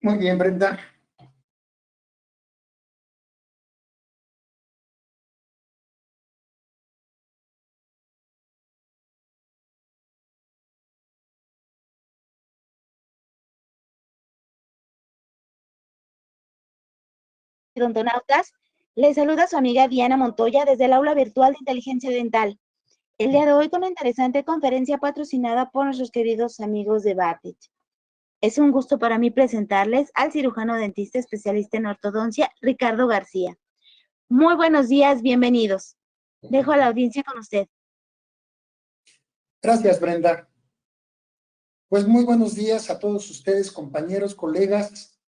Muy bien, Brenda. Odontonautas, les saluda su amiga Diana Montoya desde el aula virtual de inteligencia dental. El día de hoy con una interesante conferencia patrocinada por nuestros queridos amigos de Batet. Es un gusto para mí presentarles al cirujano dentista especialista en ortodoncia, Ricardo García. Muy buenos días, bienvenidos. Dejo a la audiencia con usted. Gracias, Brenda. Pues muy buenos días a todos ustedes, compañeros, colegas.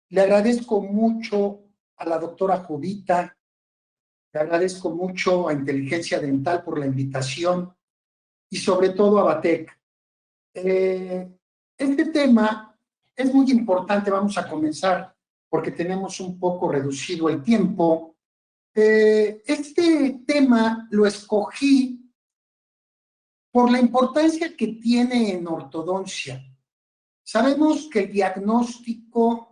Le agradezco mucho a la doctora Jovita, le agradezco mucho a Inteligencia Dental por la invitación y sobre todo a Batec. Este tema es muy importante, vamos a comenzar porque tenemos un poco reducido el tiempo. Este tema lo escogí por la importancia que tiene en ortodoncia. Sabemos que el diagnóstico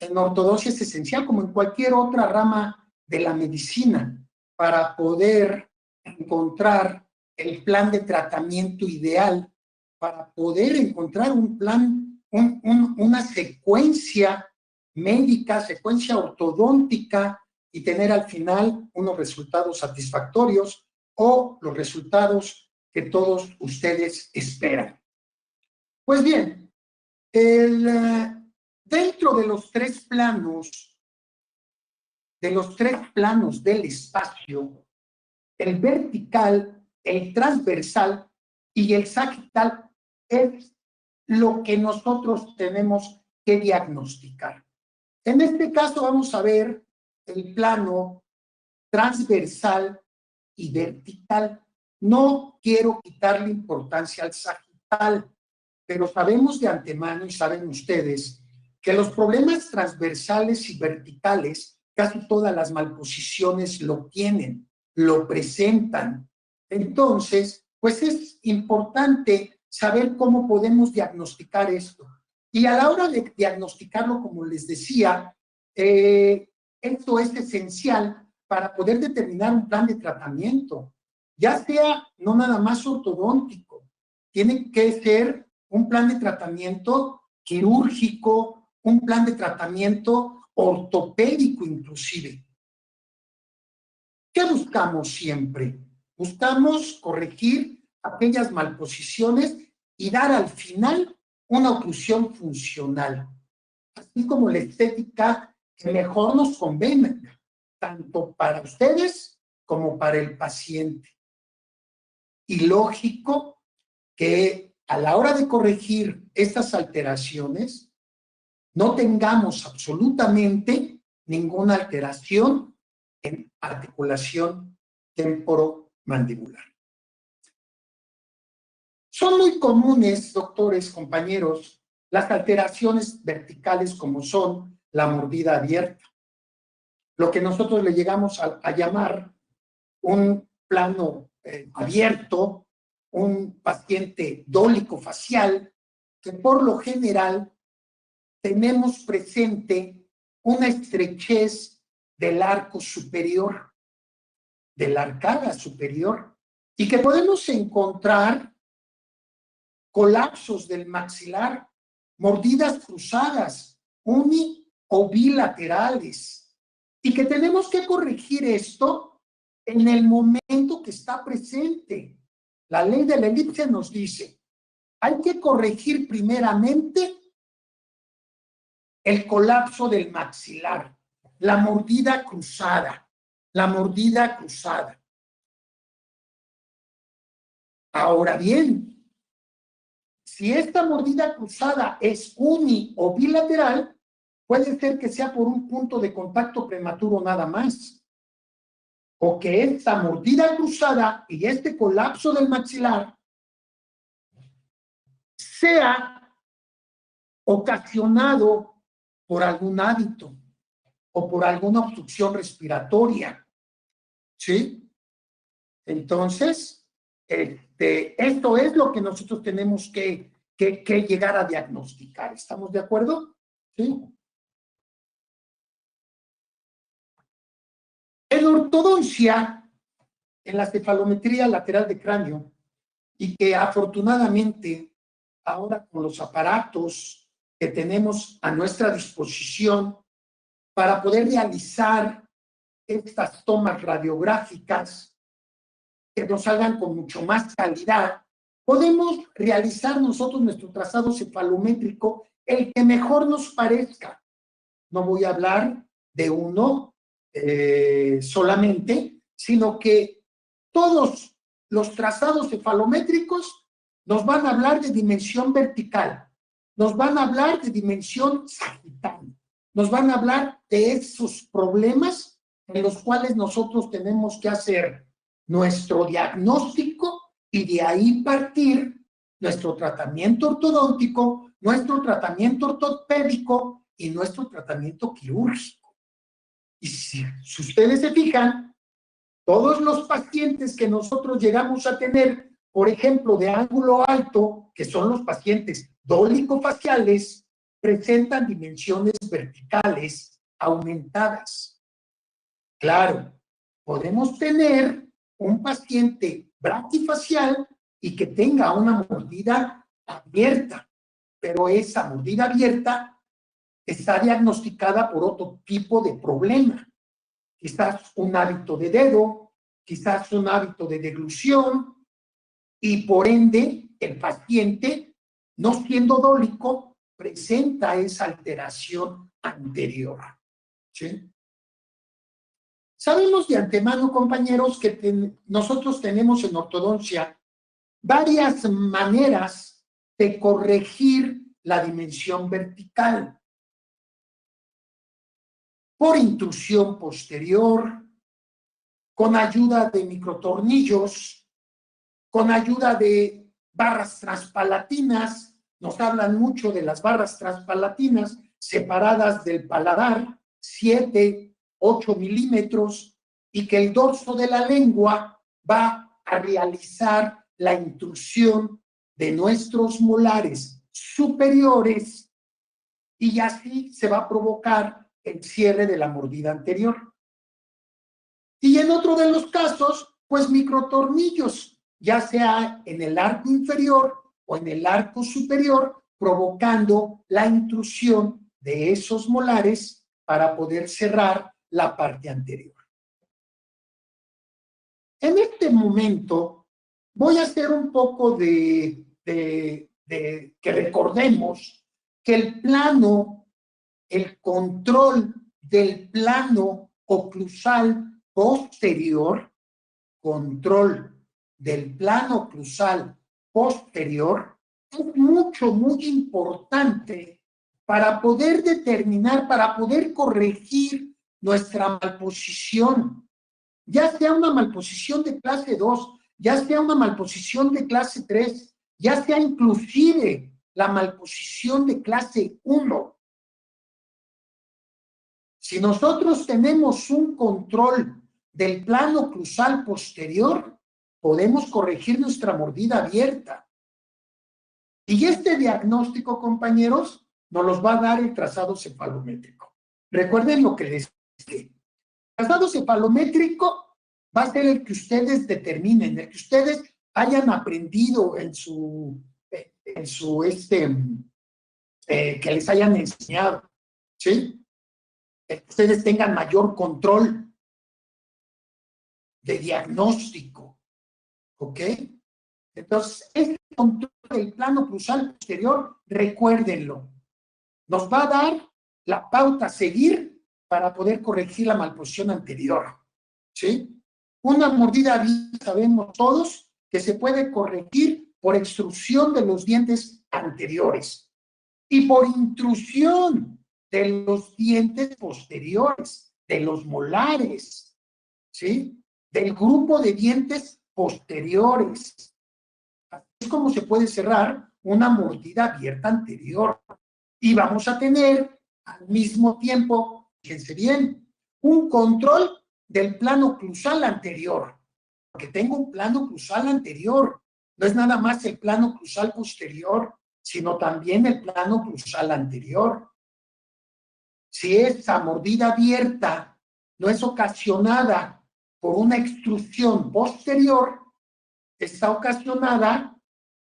en ortodoncia es esencial, como en cualquier otra rama de la medicina, para poder encontrar el plan de tratamiento ideal, para poder encontrar un plan, una secuencia médica, secuencia ortodóntica y tener al final unos resultados satisfactorios o los resultados que todos ustedes esperan. Pues bien, dentro de los tres planos del espacio, el vertical, el transversal y el sagital es lo que nosotros tenemos que diagnosticar. En este caso vamos a ver el plano transversal y vertical. No quiero quitarle importancia al sagital, pero sabemos de antemano y saben ustedes que los problemas transversales y verticales, casi todas las malposiciones lo tienen, lo presentan. Entonces, pues es importante saber cómo podemos diagnosticar esto. Y a la hora de diagnosticarlo, como les decía, esto es esencial para poder determinar un plan de tratamiento, ya sea no nada más ortodóntico, tiene que ser un plan de tratamiento quirúrgico, un plan de tratamiento ortopédico inclusive. ¿Qué buscamos siempre? Buscamos corregir aquellas malposiciones y dar al final una oclusión funcional, así como la estética que mejor nos convenga, tanto para ustedes como para el paciente. Y lógico que a la hora de corregir estas alteraciones, no tengamos absolutamente ninguna alteración en articulación temporomandibular. Son muy comunes, doctores, compañeros, las alteraciones verticales como son la mordida abierta, lo que nosotros le llegamos a llamar un plano abierto, un paciente dólico facial, que por lo general tenemos presente una estrechez del arco superior, de la arcada superior, y que podemos encontrar colapsos del maxilar, mordidas cruzadas, uni o bilaterales, y que tenemos que corregir esto en el momento que está presente. La ley de la elipse nos dice, hay que corregir primeramente el colapso del maxilar, la mordida cruzada, la mordida cruzada. Ahora bien, si esta mordida cruzada es uni o bilateral, puede ser que sea por un punto de contacto prematuro nada más, o que esta mordida cruzada y este colapso del maxilar sea ocasionado por algún hábito o por alguna obstrucción respiratoria, ¿sí? Entonces, esto es lo que nosotros tenemos que que llegar a diagnosticar. ¿Estamos de acuerdo? Sí. En ortodoncia, en la cefalometría lateral de cráneo, y que afortunadamente ahora con los aparatos que tenemos a nuestra disposición para poder realizar estas tomas radiográficas que nos salgan con mucho más calidad, podemos realizar nosotros nuestro trazado cefalométrico el que mejor nos parezca. No voy a hablar de uno solamente, sino que todos los trazados cefalométricos nos van a hablar de dimensión vertical, nos van a hablar de dimensión sagital, nos van a hablar de esos problemas en los cuales nosotros tenemos que hacer nuestro diagnóstico y de ahí partir nuestro tratamiento ortodóntico, nuestro tratamiento ortopédico y nuestro tratamiento quirúrgico. Y si ustedes se fijan, todos los pacientes que nosotros llegamos a tener, por ejemplo, de ángulo alto, que son los pacientes dólico-faciales, presentan dimensiones verticales aumentadas. Claro, podemos tener un paciente braquifacial y que tenga una mordida abierta, pero esa mordida abierta está diagnosticada por otro tipo de problema. Quizás un hábito de dedo, quizás un hábito de deglución, y por ende el paciente, no siendo dólico, presenta esa alteración anterior. ¿Sí? Sabemos de antemano, compañeros, que nosotros tenemos en ortodoncia varias maneras de corregir la dimensión vertical. Por intrusión posterior, con ayuda de microtornillos, con ayuda de barras transpalatinas. Nos hablan mucho de las barras transpalatinas separadas del paladar, 7, 8 milímetros, y que el dorso de la lengua va a realizar la intrusión de nuestros molares superiores y así se va a provocar el cierre de la mordida anterior. Y en otro de los casos, pues microtornillos, ya sea en el arco inferior o en el arco superior, provocando la intrusión de esos molares para poder cerrar la parte anterior. En este momento voy a hacer un poco de que recordemos que el plano, el control del plano oclusal posterior, control del plano oclusal posterior, es muy importante para poder determinar, para poder corregir nuestra malposición, ya sea una malposición de clase 2, ya sea una malposición de clase 3, ya sea inclusive la malposición de clase 1. Si nosotros tenemos un control del plano oclusal posterior, podemos corregir nuestra mordida abierta. Y este diagnóstico, compañeros, nos los va a dar el trazado cefalométrico. Recuerden lo que les dije. El trazado cefalométrico va a ser el que ustedes determinen, el que ustedes hayan aprendido que les hayan enseñado, ¿sí? Que ustedes tengan mayor control de diagnóstico, ¿ok? Entonces, este control del plano oclusal posterior, recuérdenlo, nos va a dar la pauta a seguir para poder corregir la malposición anterior, ¿sí? Una mordida, sabemos todos, que se puede corregir por extrusión de los dientes anteriores y por intrusión de los dientes posteriores, de los molares, ¿sí? Del grupo de dientes posteriores. Así es como se puede cerrar una mordida abierta anterior. Y vamos a tener al mismo tiempo, fíjense bien, un control del plano oclusal anterior. Porque tengo un plano oclusal anterior, no es nada más el plano oclusal posterior, sino también el plano cruzal anterior. Si esa mordida abierta no es ocasionada por una extrusión posterior, está ocasionada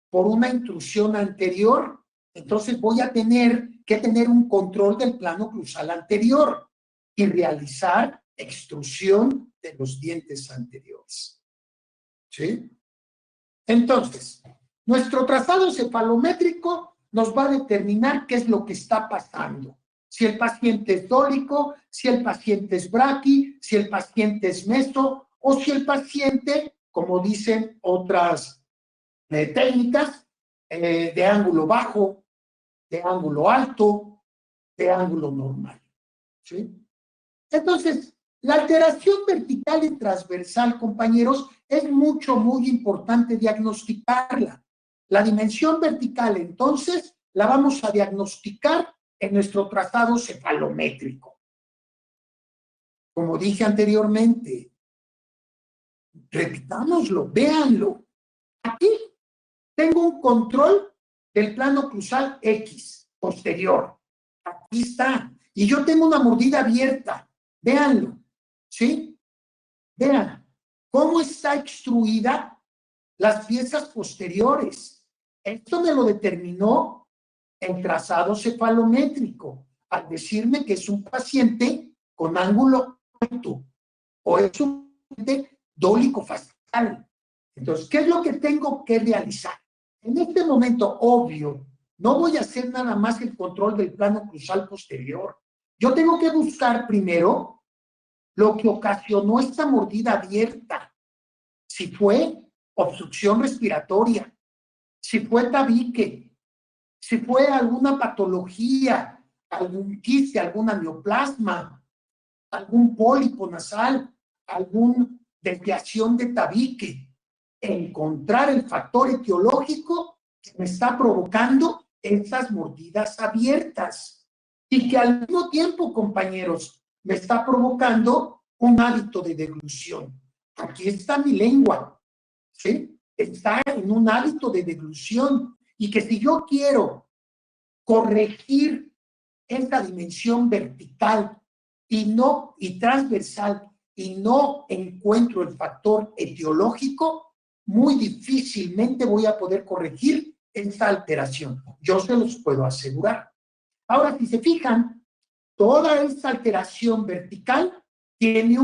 por una intrusión anterior, entonces voy a tener que tener un control del plano cruzal anterior y realizar extrusión de los dientes anteriores. ¿Sí? Entonces, nuestro trazado cefalométrico nos va a determinar qué es lo que está pasando. Si el paciente es dólico, si el paciente es braqui, si el paciente es meso, o si el paciente, como dicen otras técnicas, de ángulo bajo, de ángulo alto, de ángulo normal. ¿Sí? Entonces, la alteración vertical y transversal, compañeros, es muy importante diagnosticarla. La dimensión vertical, entonces, la vamos a diagnosticar en nuestro trazado cefalométrico. Como dije anteriormente, repitámoslo, véanlo. Aquí tengo un control del plano cruzal X, posterior. Aquí está. Y yo tengo una mordida abierta. Véanlo. ¿Sí? Vean cómo está extruida las piezas posteriores. Esto me lo determinó el trazado cefalométrico al decirme que es un paciente con ángulo alto o es un paciente dólico facial. Entonces, ¿qué es lo que tengo que realizar? En este momento, obvio, no voy a hacer nada más el control del plano cruzal posterior. Yo tengo que buscar primero lo que ocasionó esta mordida abierta. Si fue obstrucción respiratoria, si fue tabique, si fue alguna patología, algún quiste, alguna neoplasma, algún pólipo nasal, alguna desviación de tabique. Encontrar el factor etiológico que me está provocando estas mordidas abiertas y que al mismo tiempo, compañeros, me está provocando un hábito de deglución. Aquí está mi lengua, ¿sí? Está en un hábito de deglución y que si yo quiero corregir esta dimensión vertical y transversal y no encuentro el factor etiológico, muy difícilmente voy a poder corregir esta alteración. Yo se los puedo asegurar. Ahora, si se fijan, toda esta alteración vertical tiene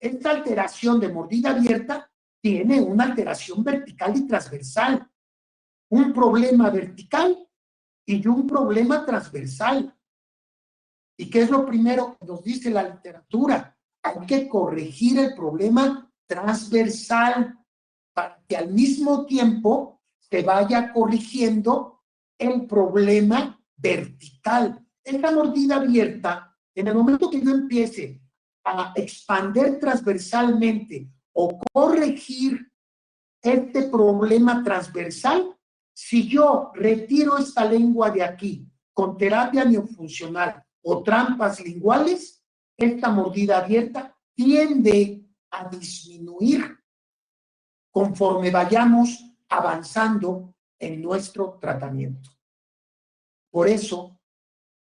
esta alteración de mordida abierta tiene una alteración vertical y transversal. Un problema vertical y un problema transversal. ¿Y qué es lo primero que nos dice la literatura? Hay que corregir el problema transversal para que al mismo tiempo se vaya corrigiendo el problema vertical. Esta mordida abierta, en el momento que yo empiece a expander transversalmente o corregir este problema transversal, si yo retiro esta lengua de aquí con terapia miofuncional o trampas linguales, esta mordida abierta tiende a disminuir conforme vayamos avanzando en nuestro tratamiento. Por eso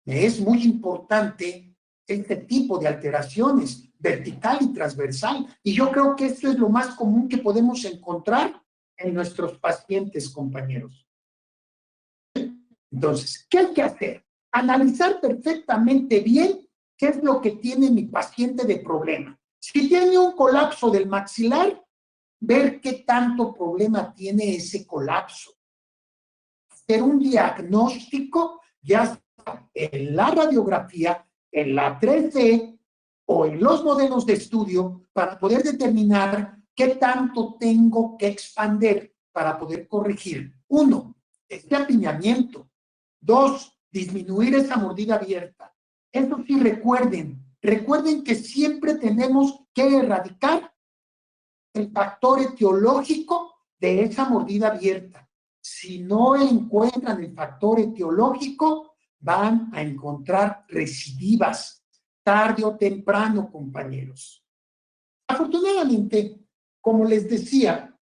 me es muy importante este tipo de alteraciones, vertical y transversal, y yo creo que esto es lo más común que podemos encontrar en nuestros pacientes, compañeros. Entonces, ¿qué hay que hacer? Analizar perfectamente bien qué es lo que tiene mi paciente de problema. Si tiene un colapso del maxilar, ver qué tanto problema tiene ese colapso. Hacer un diagnóstico, ya sea en la radiografía, en la 3D o en los modelos de estudio, para poder determinar qué tanto tengo que expandir para poder corregir. 1, este apiñamiento. 2, disminuir esa mordida abierta. Eso sí, recuerden que siempre tenemos que erradicar el factor etiológico de esa mordida abierta. Si no encuentran el factor etiológico, van a encontrar recidivas, tarde o temprano, compañeros. Afortunadamente, como les decía,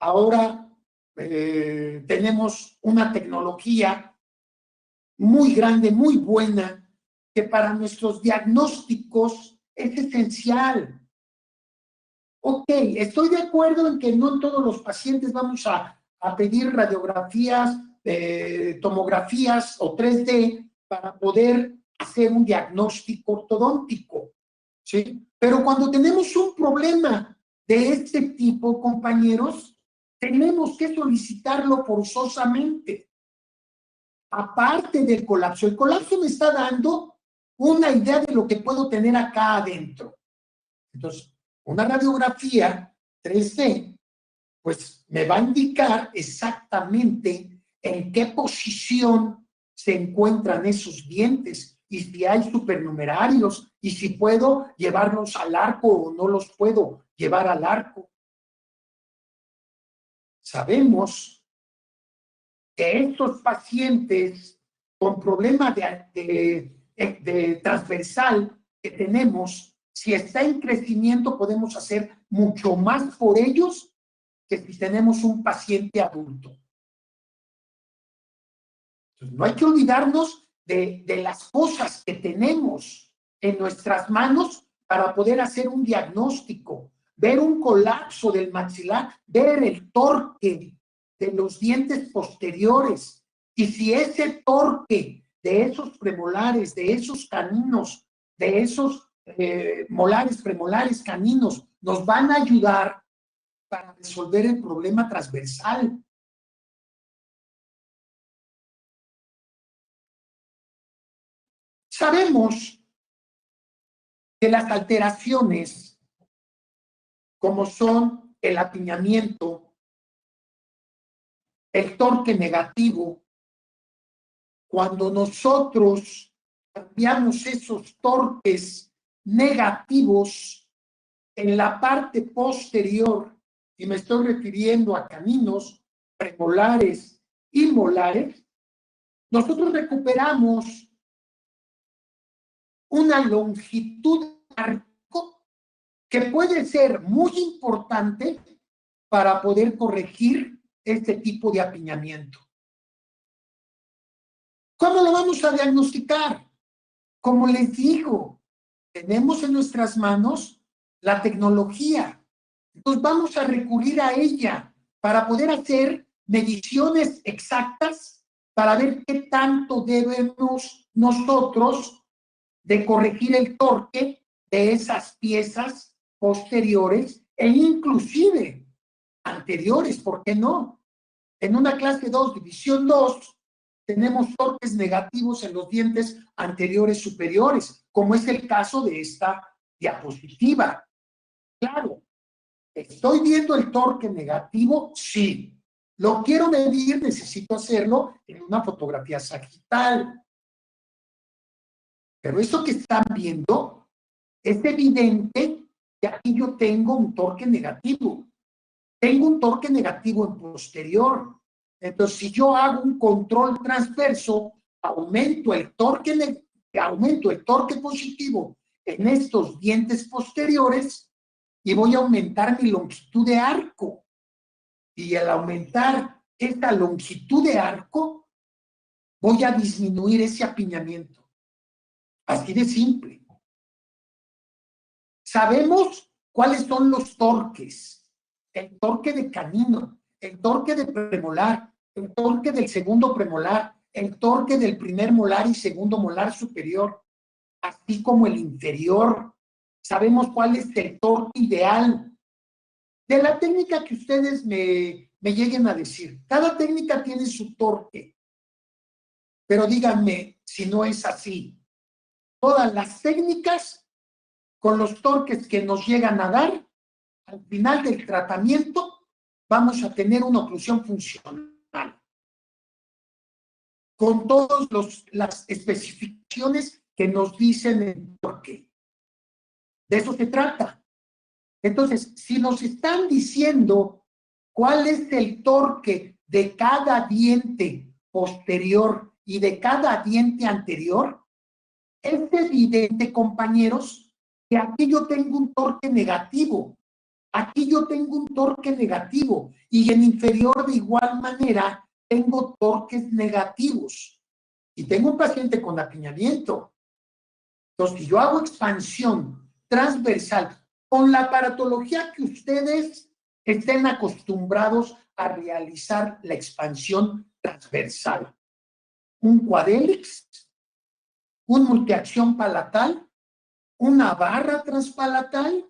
ahora tenemos una tecnología muy grande, muy buena, que para nuestros diagnósticos es esencial. Ok, estoy de acuerdo en que no en todos los pacientes vamos a pedir radiografías, tomografías o 3D para poder hacer un diagnóstico ortodóntico, ¿sí? Pero cuando tenemos un problema de este tipo, compañeros, tenemos que solicitarlo forzosamente. Aparte del colapso, el colapso me está dando una idea de lo que puedo tener acá adentro. Entonces, una radiografía 3D, pues me va a indicar exactamente en qué posición se encuentran esos dientes y si hay supernumerarios y si puedo llevarlos al arco o no los puedo llevar al arco. Sabemos que estos pacientes con problemas de transversal que tenemos, si está en crecimiento, podemos hacer mucho más por ellos que si tenemos un paciente adulto. Entonces, no hay que olvidarnos de las cosas que tenemos en nuestras manos para poder hacer un diagnóstico, ver un colapso del maxilar, ver el torque de los dientes posteriores. Y si ese torque de esos premolares, de esos caninos, de esos molares, premolares, caninos, nos van a ayudar para resolver el problema transversal. Sabemos que las alteraciones, como son el apiñamiento, el torque negativo, cuando nosotros cambiamos esos torques negativos en la parte posterior, y me estoy refiriendo a caninos, premolares y molares, nosotros recuperamos una longitud de arco que puede ser muy importante para poder corregir este tipo de apiñamiento. ¿Cómo lo vamos a diagnosticar? Como les digo, tenemos en nuestras manos la tecnología. Entonces vamos a recurrir a ella para poder hacer mediciones exactas para ver qué tanto debemos nosotros de corregir el torque de esas piezas posteriores e inclusive anteriores, ¿por qué no? En una clase 2, división 2, tenemos torques negativos en los dientes anteriores superiores, como es el caso de esta diapositiva. Claro, ¿estoy viendo el torque negativo? Sí. ¿Lo quiero medir? Necesito hacerlo en una fotografía sagital. Pero esto que están viendo es evidente que aquí yo tengo un torque negativo. Tengo un torque negativo en posterior. Entonces, si yo hago un control transverso, aumento el torque positivo en estos dientes posteriores y voy a aumentar mi longitud de arco. Y al aumentar esta longitud de arco, voy a disminuir ese apiñamiento. Así de simple. Sabemos cuáles son los torques. El torque de canino, el torque de premolar, el torque del segundo premolar, el torque del primer molar y segundo molar superior, así como el inferior. Sabemos cuál es el torque ideal. De la técnica que ustedes me lleguen a decir, cada técnica tiene su torque. Pero díganme si no es así. Todas las técnicas con los torques que nos llegan a dar, al final del tratamiento vamos a tener una oclusión funcional. Con todas las especificaciones que nos dicen el torque. De eso se trata. Entonces, si nos están diciendo cuál es el torque de cada diente posterior y de cada diente anterior, es evidente, compañeros, que aquí yo tengo un torque negativo. aquí yo tengo un torque negativo y en inferior de igual manera tengo torques negativos. Y tengo un paciente con apiñamiento. Entonces, si yo hago expansión transversal con la aparatología que ustedes estén acostumbrados a realizar la expansión transversal, un quadélix, un multiacción palatal, una barra transpalatal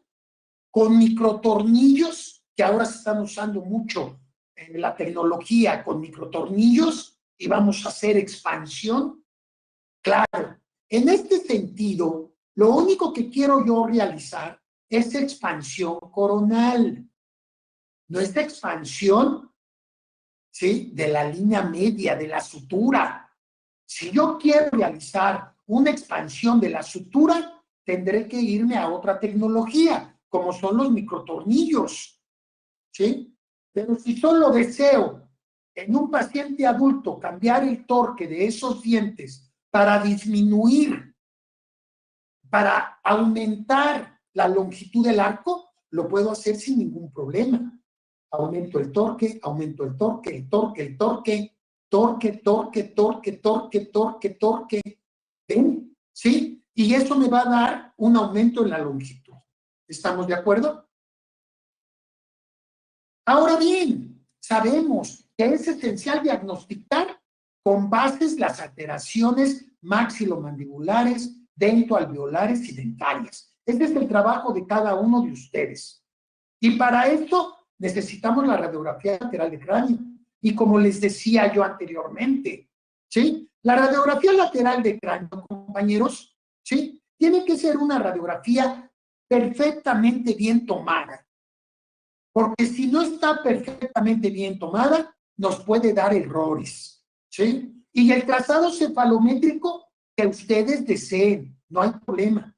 con microtornillos, que ahora se están usando mucho en la tecnología con microtornillos, y vamos a hacer expansión. Claro, en este sentido, lo único que quiero yo realizar es expansión coronal. No es expansión, ¿sí?, de la línea media, de la sutura. Si yo quiero realizar una expansión de la sutura, tendré que irme a otra tecnología, como son los microtornillos, ¿sí? Pero si solo deseo en un paciente adulto cambiar el torque de esos dientes para disminuir, para aumentar la longitud del arco, lo puedo hacer sin ningún problema. Aumento el torque, aumento el torque, el torque, el torque, torque, torque, torque, torque, torque, torque. ¿Ven? ¿Sí? Y eso me va a dar un aumento en la longitud. ¿Estamos de acuerdo? Ahora bien, sabemos que es esencial diagnosticar con bases las alteraciones maxilomandibulares, dentoalveolares y dentarias. Este es el trabajo de cada uno de ustedes. Y para esto necesitamos la radiografía lateral de cráneo. Y como les decía yo anteriormente, ¿sí? La radiografía lateral de cráneo, compañeros, ¿sí?, tiene que ser una radiografía perfectamente bien tomada. Porque si no está perfectamente bien tomada, nos puede dar errores, ¿sí? Y el trazado cefalométrico que ustedes deseen, no hay problema.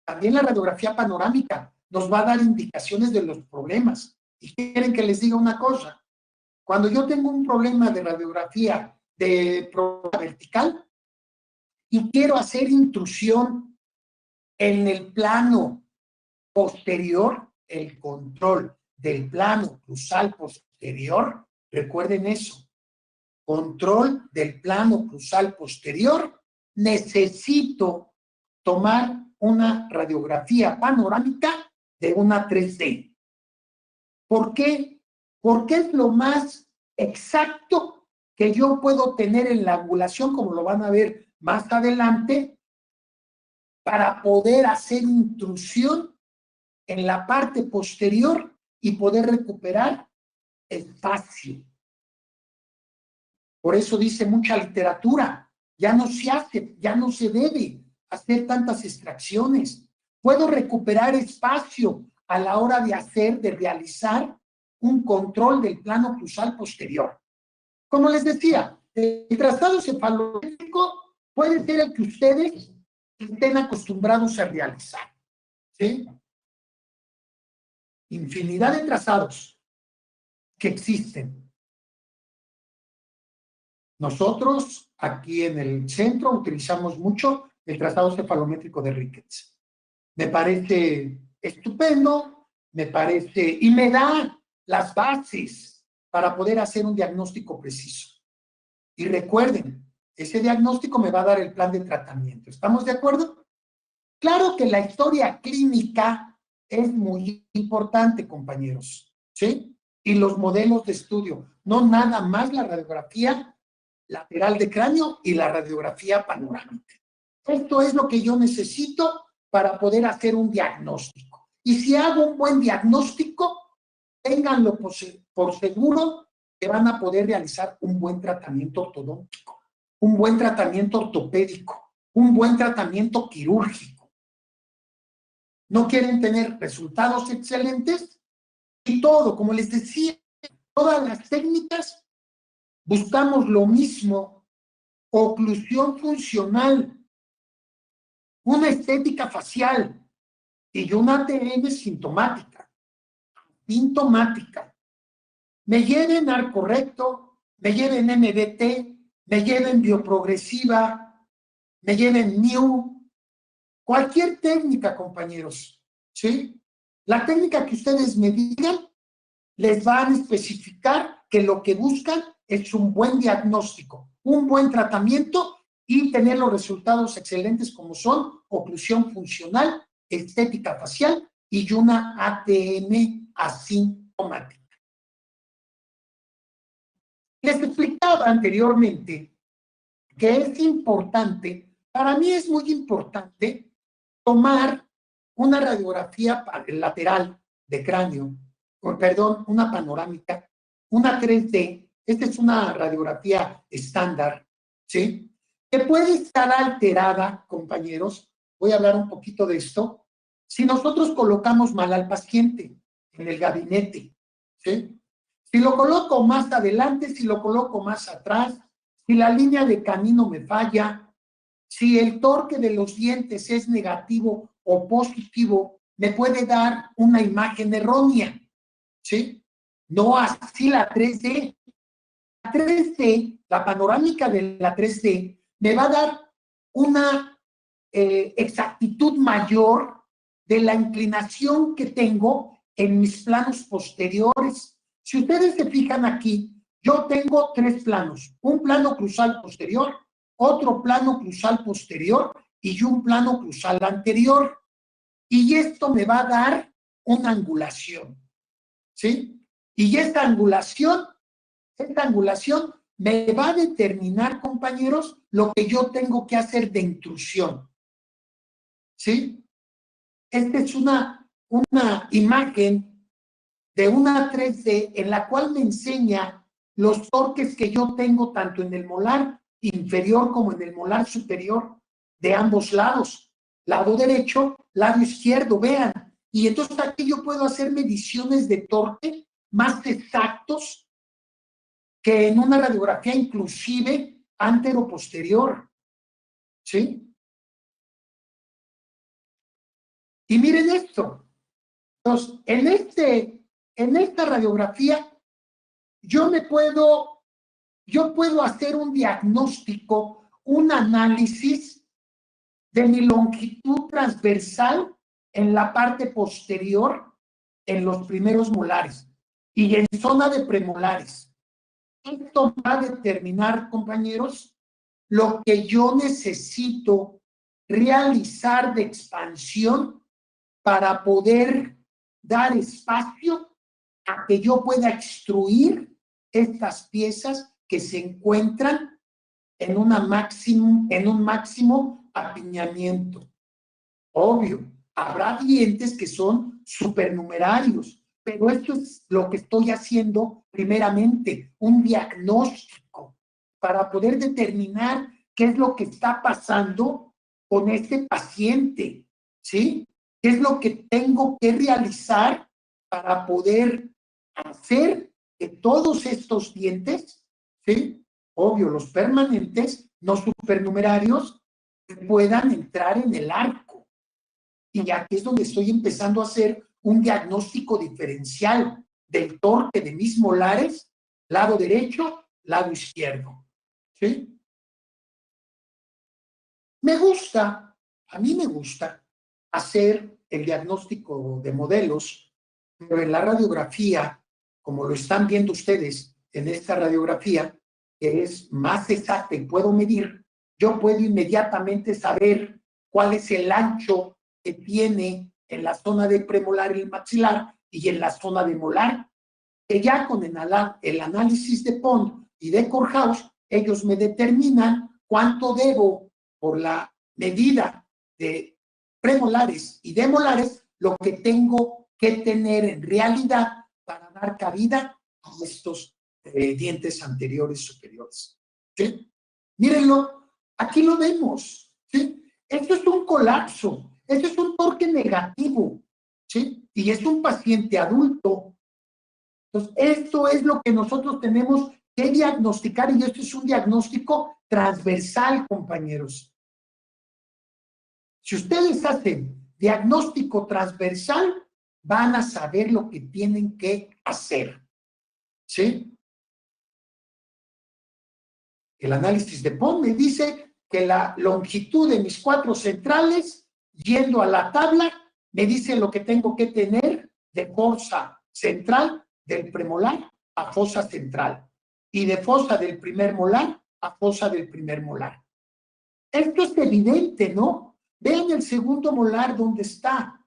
También la radiografía panorámica nos va a dar indicaciones de los problemas. Y quieren que les diga una cosa. Cuando yo tengo un problema de radiografía de problema vertical y quiero hacer intrusión en el plano posterior, el control del plano cruzal posterior, recuerden eso, control del plano cruzal posterior, necesito tomar una radiografía panorámica de una 3D. ¿Por qué? Porque es lo más exacto que yo puedo tener en la angulación, como lo van a ver más adelante, para poder hacer intrusión en la parte posterior y poder recuperar espacio. Por eso dice mucha literatura, ya no se hace, ya no se debe hacer tantas extracciones. Puedo recuperar espacio a la hora de realizar un control del plano cruzal posterior. Como les decía, el trazado cefalométrico puede ser el que ustedes estén acostumbrados a realizar, ¿sí? Infinidad de trazados que existen. Nosotros aquí en el centro utilizamos mucho el trazado cefalométrico de Ricketts. Me parece estupendo, me parece, y me da las bases para poder hacer un diagnóstico preciso. Y recuerden, ese diagnóstico me va a dar el plan de tratamiento. ¿Estamos de acuerdo? Claro que la historia clínica es muy importante, compañeros, ¿sí? Y los modelos de estudio, no nada más la radiografía lateral de cráneo y la radiografía panorámica. Esto es lo que yo necesito para poder hacer un diagnóstico. Y si hago un buen diagnóstico, ténganlo por seguro que van a poder realizar un buen tratamiento ortodóntico, un buen tratamiento ortopédico, un buen tratamiento quirúrgico. ¿No quieren tener resultados excelentes? Y todo, como les decía, todas las técnicas buscamos lo mismo: oclusión funcional, una estética facial y una ATM sintomática. Sintomática. Me lleven arco recto, me lleven MBT, me lleven bioprogresiva, me lleven NIU, cualquier técnica, compañeros, ¿sí? La técnica que ustedes me digan les van a especificar que lo que buscan es un buen diagnóstico, un buen tratamiento y tener los resultados excelentes como son oclusión funcional, estética facial y una ATM asintomática. Les explicaba anteriormente que es importante, para mí es muy importante tomar una radiografía lateral de cráneo, perdón, una panorámica, una 3D, esta es una radiografía estándar, ¿sí? Que puede estar alterada, compañeros, voy a hablar un poquito de esto, si nosotros colocamos mal al paciente en el gabinete, ¿sí? Si lo coloco más adelante, si lo coloco más atrás, si la línea de camino me falla, si el torque de los dientes es negativo o positivo, me puede dar una imagen errónea, ¿sí? No así la 3D. La 3D, la panorámica de la 3D, me va a dar una exactitud mayor de la inclinación que tengo en mis planos posteriores. Si ustedes se fijan aquí, yo tengo 3 planos, un plano cruzal posterior, otro plano cruzal posterior y un plano cruzal anterior. Y esto me va a dar una angulación, ¿sí? Y esta angulación me va a determinar, compañeros, lo que yo tengo que hacer de intrusión, ¿sí? Esta es una imagen de una 3D en la cual me enseña los torques que yo tengo tanto en el molar inferior como en el molar superior de ambos lados, lado derecho, lado izquierdo, vean. Y entonces aquí yo puedo hacer mediciones de torque más exactos que en una radiografía inclusive antero-posterior, ¿sí? Y miren esto. Entonces, en esta radiografía, yo puedo hacer un diagnóstico, un análisis de mi longitud transversal en la parte posterior, en los primeros molares y en zona de premolares. Esto va a determinar, compañeros, lo que yo necesito realizar de expansión para poder dar espacio a que yo pueda extruir estas piezas que se encuentran en un máximo apiñamiento. Obvio, habrá dientes que son supernumerarios, pero esto es lo que estoy haciendo primeramente, un diagnóstico para poder determinar qué es lo que está pasando con este paciente, ¿sí? ¿Qué es lo que tengo que realizar para poder hacer que todos estos dientes, ¿sí? Obvio, los permanentes, no supernumerarios, puedan entrar en el arco? Y aquí es donde estoy empezando a hacer un diagnóstico diferencial del torque de mis molares, lado derecho, lado izquierdo, ¿sí? A mí me gusta hacer el diagnóstico de modelos, pero en la radiografía, como lo están viendo ustedes en esta radiografía, que es más exacta y puedo medir, yo puedo inmediatamente saber cuál es el ancho que tiene en la zona de premolar y el maxilar y en la zona de molar, que ya con el análisis de Pond y de Courthouse, ellos me determinan cuánto debo por la medida de premolares y de molares, lo que tengo que tener en realidad para dar cabida a estos dientes anteriores superiores, ¿sí? Mírenlo, aquí lo vemos, ¿sí? Esto es un colapso, esto es un torque negativo, ¿sí? Y es un paciente adulto. Entonces, esto es lo que nosotros tenemos que diagnosticar y esto es un diagnóstico transversal, compañeros. Si ustedes hacen diagnóstico transversal, van a saber lo que tienen que hacer, ¿sí? El análisis de Pond me dice que la longitud de mis 4 centrales, yendo a la tabla, me dice lo que tengo que tener de fosa central del premolar a fosa central y de fosa del primer molar a fosa del primer molar. Esto es evidente, ¿no? Vean el segundo molar dónde está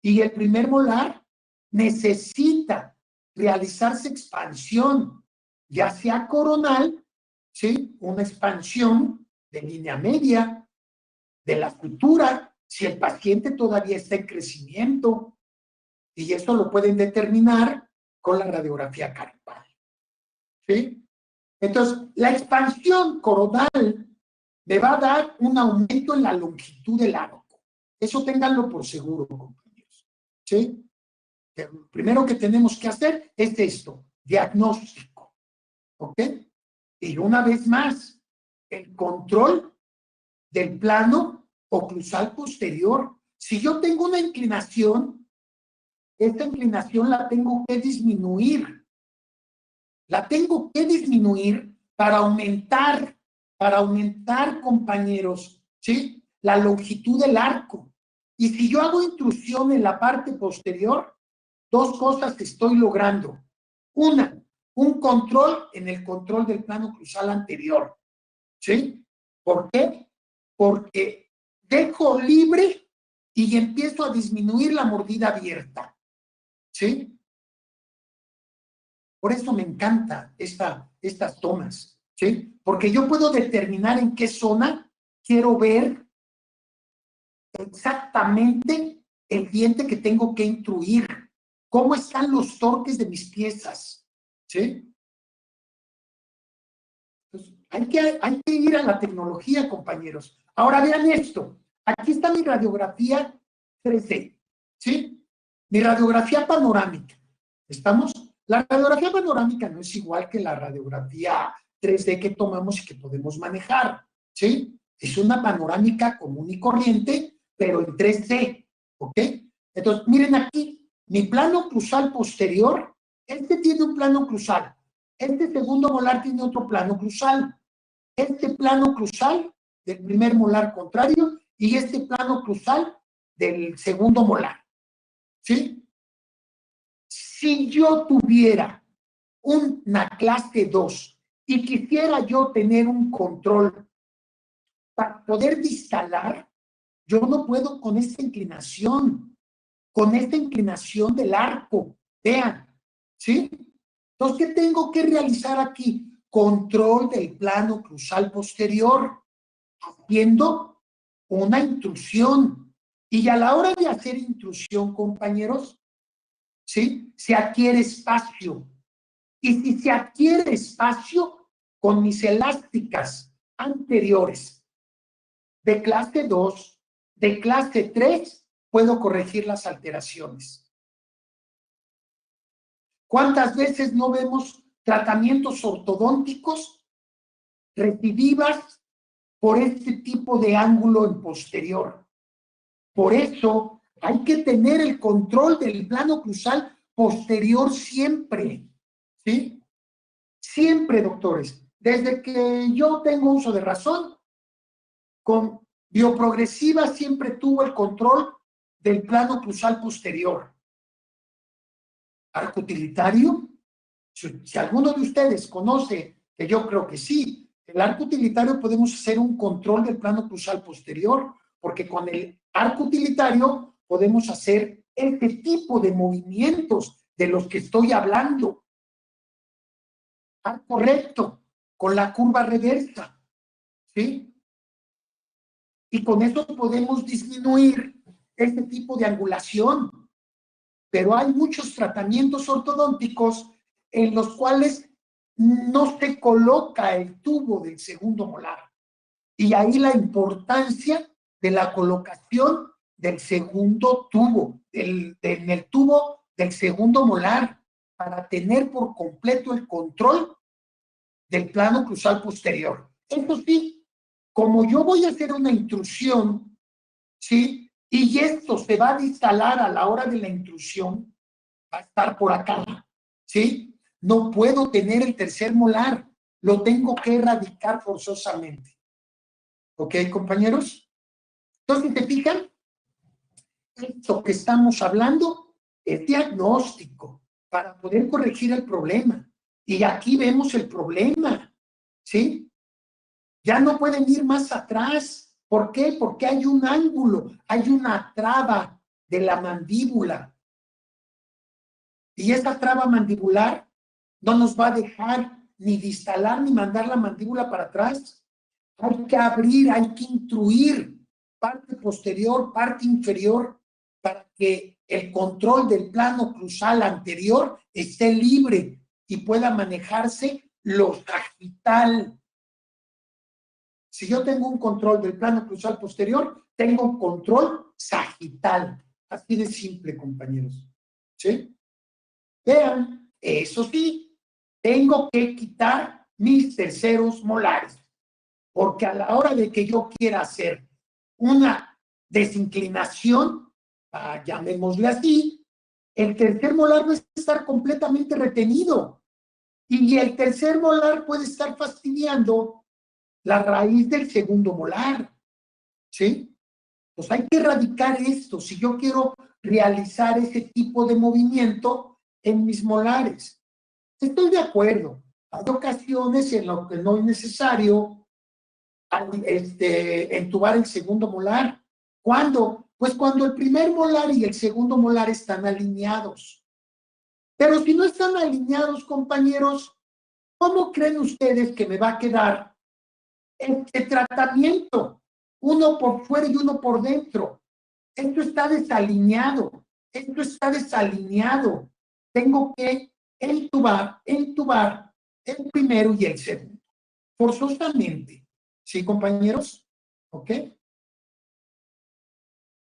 y el primer molar necesita realizarse expansión, ya sea coronal, ¿sí? Una expansión de línea media, de la sutura, si el paciente todavía está en crecimiento, y esto lo pueden determinar con la radiografía carpal, ¿sí? Entonces, la expansión coronal me va a dar un aumento en la longitud del arco. Eso ténganlo por seguro, compañeros, ¿sí? Lo primero que tenemos que hacer es esto, diagnóstico, ¿ok? Y una vez más, el control del plano oclusal posterior. Si yo tengo una inclinación, esta inclinación la tengo que disminuir. La tengo que disminuir para aumentar, compañeros, ¿sí? La longitud del arco. Y si yo hago intrusión en la parte posterior, dos cosas estoy logrando. Una, un control en el control del plano oclusal anterior, ¿sí? ¿Por qué? Porque dejo libre y empiezo a disminuir la mordida abierta, ¿sí? Por eso me encanta estas tomas, ¿sí? Porque yo puedo determinar en qué zona quiero ver exactamente el diente que tengo que intruir, cómo están los torques de mis piezas, ¿sí? Entonces, hay que ir a la tecnología, compañeros. Ahora vean esto. Aquí está mi radiografía 3D, ¿sí? Mi radiografía panorámica. ¿Estamos? La radiografía panorámica no es igual que la radiografía 3D que tomamos y que podemos manejar, ¿sí? Es una panorámica común y corriente, pero en 3D, ¿ok? Entonces, miren aquí, mi plano oclusal posterior, este tiene un plano oclusal, este segundo molar tiene otro plano oclusal, este plano oclusal del primer molar contrario y este plano oclusal del segundo molar, ¿sí? Si yo tuviera una clase 2 y quisiera yo tener un control para poder distalar, yo no puedo con esta inclinación del arco. Vean, ¿sí? Entonces, ¿qué tengo que realizar aquí? Control del plano oclusal posterior, haciendo una intrusión. Y a la hora de hacer intrusión, compañeros, ¿sí? Se adquiere espacio. Y si se adquiere espacio con mis elásticas anteriores de clase 2, de clase 3, puedo corregir las alteraciones. ¿Cuántas veces no vemos tratamientos ortodónticos recidivas por este tipo de ángulo en posterior? Por eso hay que tener el control del plano oclusal posterior siempre, ¿sí? Siempre, doctores. Desde que yo tengo uso de razón, con Bioprogresiva siempre tuvo el control del plano oclusal posterior. Arco utilitario, si alguno de ustedes conoce, que yo creo que sí, el arco utilitario podemos hacer un control del plano oclusal posterior, porque con el arco utilitario podemos hacer este tipo de movimientos de los que estoy hablando. Arco recto, con la curva reversa, ¿sí? Y con eso podemos disminuir este tipo de angulación. Pero hay muchos tratamientos ortodónticos en los cuales no se coloca el tubo del segundo molar. Y ahí la importancia de la colocación del segundo tubo, en el tubo del segundo molar, para tener por completo el control del plano oclusal posterior. Eso sí, como yo voy a hacer una intrusión, ¿sí? Y esto se va a distalar a la hora de la intrusión, va a estar por acá, ¿sí? No puedo tener el tercer molar, lo tengo que erradicar forzosamente. ¿Ok, compañeros? Entonces, ¿te fijan? Esto que estamos hablando es diagnóstico para poder corregir el problema. Y aquí vemos el problema, ¿sí? Ya no pueden ir más atrás. ¿Por qué? Porque hay un ángulo, hay una traba de la mandíbula. Y esa traba mandibular no nos va a dejar ni distalar ni mandar la mandíbula para atrás. Hay que abrir, hay que intruir parte posterior, parte inferior, para que el control del plano cruzal anterior esté libre y pueda manejarse lo sagital. Si yo tengo un control del plano cruzal posterior, tengo un control sagital. Así de simple, compañeros. ¿Sí? Vean, eso sí, tengo que quitar mis terceros molares, porque a la hora de que yo quiera hacer una desinclinación, llamémosle así, el tercer molar va a estar completamente retenido y el tercer molar puede estar fastidiando la raíz del segundo molar, ¿sí? Pues hay que erradicar esto si yo quiero realizar ese tipo de movimiento en mis molares. Estoy de acuerdo. Hay ocasiones en las que no es necesario entubar el segundo molar. ¿Cuándo? Pues cuando el primer molar y el segundo molar están alineados. Pero si no están alineados, compañeros, ¿cómo creen ustedes que me va a quedar este tratamiento? Uno por fuera y uno por dentro. Esto está desalineado. Esto está desalineado. Tengo que entubar el primero y el segundo. Forzosamente. ¿Sí, compañeros? ¿Ok?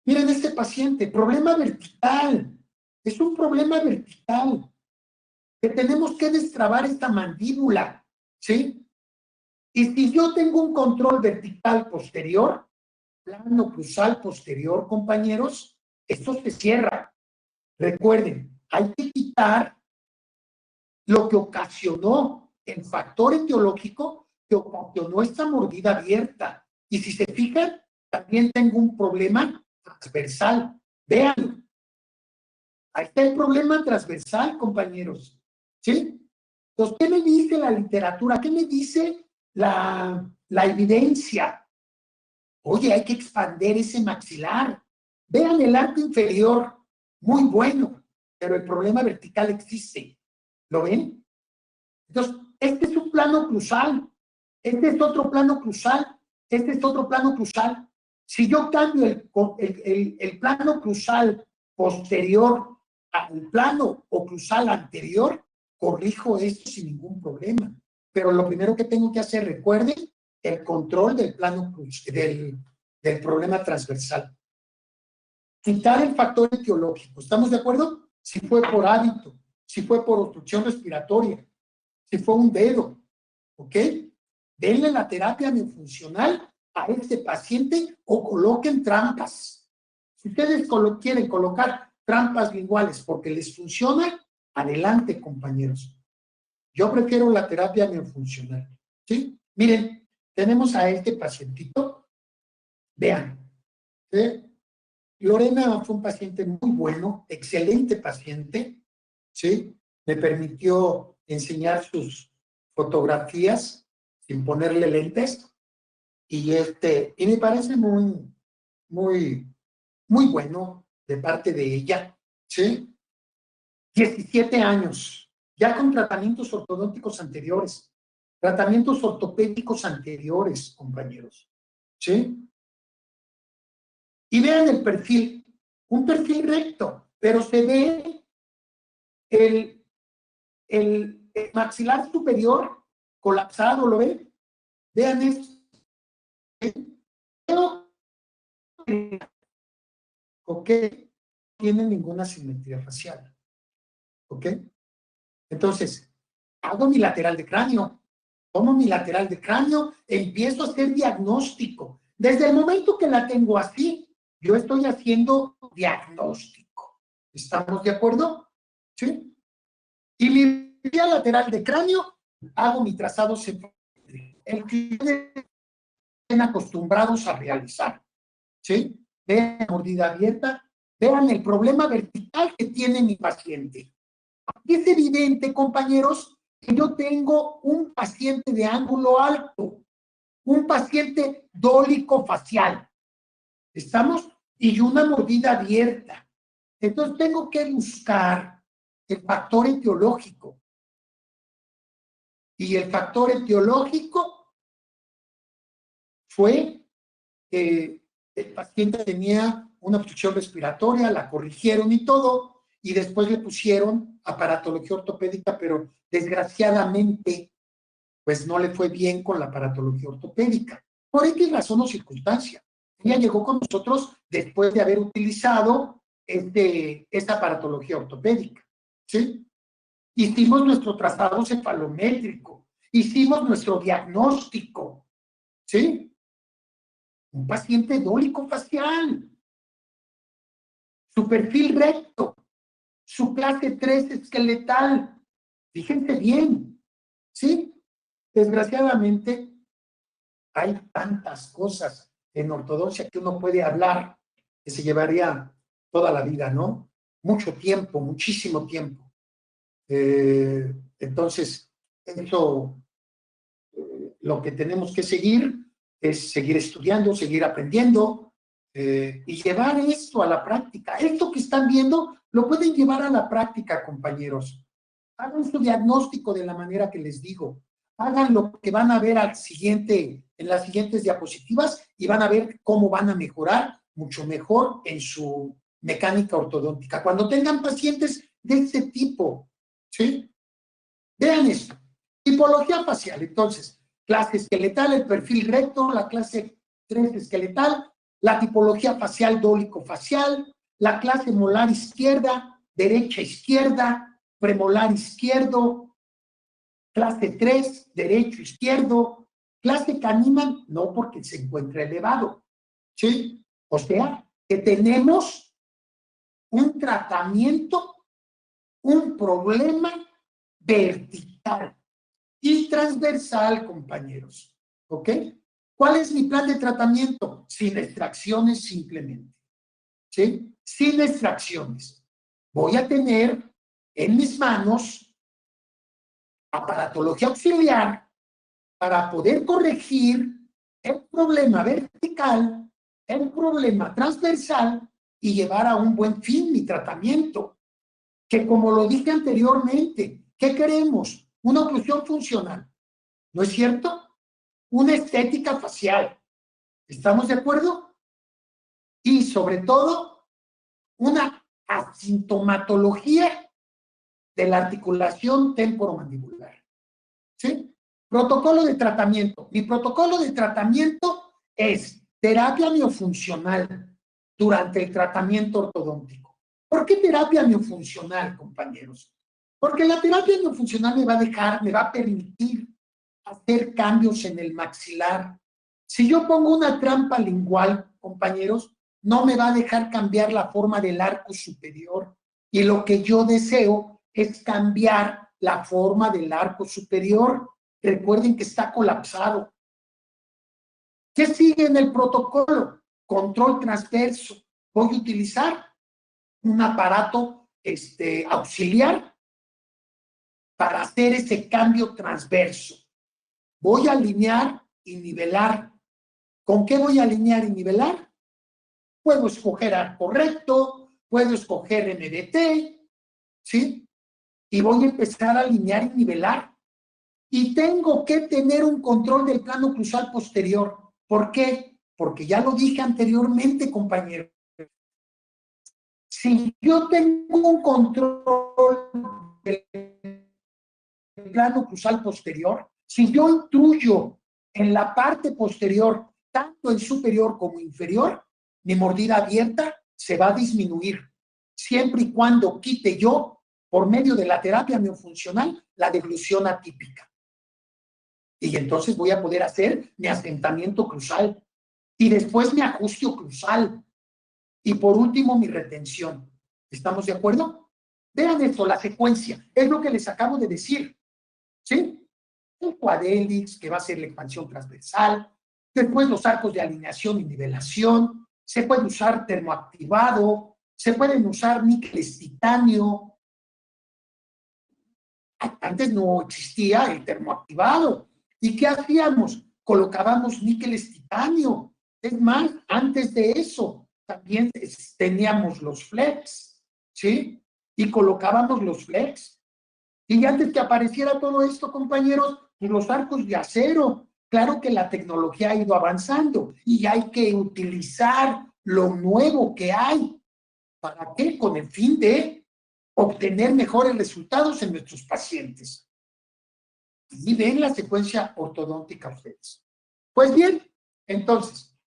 Miren este paciente, problema vertical. Es un problema vertical. Que tenemos que destrabar esta mandíbula. ¿Sí? Y si yo tengo un control vertical posterior, plano cruzal posterior, compañeros, esto se cierra. Recuerden, hay que quitar lo que ocasionó el factor etiológico que ocasionó esta mordida abierta. Y si se fijan, también tengo un problema transversal. Vean, ahí está el problema transversal, compañeros. ¿Sí? Entonces, ¿qué me dice la literatura? ¿Qué me dice la evidencia? Oye, hay que expandir ese maxilar. Vean el arco inferior, muy bueno, pero el problema vertical existe. ¿Lo ven? Entonces, este es un plano cruzal, este es otro plano cruzal, este es otro plano cruzal. Si yo cambio el plano cruzal posterior al plano o cruzal anterior, corrijo esto sin ningún problema. Pero lo primero que tengo que hacer, recuerden, el control del plano del problema transversal. Quitar el factor etiológico. ¿Estamos de acuerdo? Si fue por hábito, si fue por obstrucción respiratoria, si fue un dedo, ¿ok? Denle la terapia miofuncional a este paciente o coloquen trampas. Si ustedes quieren colocar trampas linguales porque les funciona, adelante, compañeros. Yo prefiero la terapia miofuncional, ¿sí? Miren, tenemos a este pacientito. Vean, ¿sí? Lorena fue un paciente muy bueno, excelente paciente, ¿sí? Me permitió enseñar sus fotografías sin ponerle lentes y me parece muy bueno de parte de ella, ¿sí? 17 años, ya con tratamientos ortodónticos anteriores, tratamientos ortopédicos anteriores, compañeros, ¿sí? Y vean el perfil, un perfil recto, pero se ve el maxilar superior colapsado, ¿lo ven? Vean esto. ¿Ok? No tiene ninguna simetría facial. ¿Ok? Entonces, hago mi lateral de cráneo, tomo mi lateral de cráneo, empiezo a hacer diagnóstico. Desde el momento que la tengo así, yo estoy haciendo diagnóstico. ¿Estamos de acuerdo? ¿Sí? Y mi vía lateral de cráneo, hago mi trazado cefalocéntrico. El que estén acostumbrados a realizar. ¿Sí? Vean la mordida abierta, Vean el problema vertical que tiene mi paciente. Aquí es evidente, compañeros, que yo tengo un paciente de ángulo alto, un paciente dólico facial. ¿Estamos? Y una mordida abierta. Entonces tengo que buscar el factor etiológico. Y el factor etiológico fue que el paciente tenía una obstrucción respiratoria, la corrigieron y todo, y después le pusieron aparatología ortopédica, pero desgraciadamente, pues no le fue bien con la aparatología ortopédica. Por X razón o circunstancia. Ella llegó con nosotros después de haber utilizado esta aparatología ortopédica, ¿sí? Hicimos nuestro trazado cefalométrico, hicimos nuestro diagnóstico, ¿sí? Un paciente dólico facial, su perfil recto, su clase 3 esqueletal, fíjense bien, ¿sí? Desgraciadamente, hay tantas cosas en ortodoncia que uno puede hablar que se llevaría toda la vida, ¿no? Mucho tiempo, muchísimo tiempo. Entonces, eso, lo que tenemos que seguir es seguir estudiando, seguir aprendiendo y llevar esto a la práctica. Esto que están viendo lo pueden llevar a la práctica, compañeros. Hagan su diagnóstico de la manera que les digo. Hagan lo que van a ver en las siguientes diapositivas y van a ver cómo van a mejorar mucho mejor en su mecánica ortodóntica. Cuando tengan pacientes de este tipo, ¿sí? Vean esto. Tipología facial. Entonces, clase esqueletal, el perfil recto, la clase 3 esqueletal, la tipología facial dólico-facial, la clase molar izquierda, derecha-izquierda, premolar izquierdo, clase 3, derecho-izquierdo, clase Kahneman, no porque se encuentra elevado, ¿sí? O sea, que tenemos un tratamiento, un problema vertical y transversal, compañeros, ¿ok? ¿Cuál es mi plan de tratamiento? Sin extracciones simplemente, ¿sí? Sin extracciones. Voy a tener en mis manos aparatología auxiliar para poder corregir el problema vertical, el problema transversal y llevar a un buen fin mi tratamiento. Que como lo dije anteriormente, ¿qué queremos? Una oclusión funcional, ¿no es cierto? Una estética facial, ¿estamos de acuerdo? Y sobre todo, una asintomatología de la articulación temporomandibular, ¿sí? Protocolo de tratamiento. Mi protocolo de tratamiento es terapia miofuncional durante el tratamiento ortodóntico. ¿Por qué terapia miofuncional, compañeros? Porque la terapia miofuncional me va a permitir hacer cambios en el maxilar. Si yo pongo una trampa lingual, compañeros, no me va a dejar cambiar la forma del arco superior. Y lo que yo deseo es cambiar la forma del arco superior. Recuerden que está colapsado. ¿Qué sigue en el protocolo? Control transverso. Voy a utilizar un aparato auxiliar para hacer ese cambio transverso. Voy a alinear y nivelar. ¿Con qué voy a alinear y nivelar? Puedo escoger arco recto, puedo escoger MDT, ¿sí? Y voy a empezar a alinear y nivelar. Y tengo que tener un control del plano oclusal posterior. ¿Por qué? Porque ya lo dije anteriormente, compañero. Si yo tengo un control del plano oclusal posterior, si yo intruyo en la parte posterior, tanto en superior como inferior, mi mordida abierta se va a disminuir, siempre y cuando quite yo, por medio de la terapia miofuncional, la deglución atípica. Y entonces voy a poder hacer mi asentamiento oclusal y después mi ajuste oclusal y por último mi retención. ¿Estamos de acuerdo? Vean esto, la secuencia, es lo que les acabo de decir, ¿sí? Un quadélix que va a ser la expansión transversal, después los arcos de alineación y nivelación, se puede usar termoactivado, Se pueden usar níqueles titanio. Antes no existía el termoactivado. ¿Y qué hacíamos? Colocábamos níqueles titanio. Es más, antes de eso, también teníamos los flex, ¿sí? Y colocábamos los flex. Y antes que apareciera todo esto, compañeros, pues los arcos de acero. Claro que la tecnología ha ido avanzando y hay que utilizar lo nuevo que hay. ¿Para qué? Con el fin de obtener mejores resultados en nuestros pacientes. Y ven la secuencia ortodóntica ustedes. Pues bien, entonces,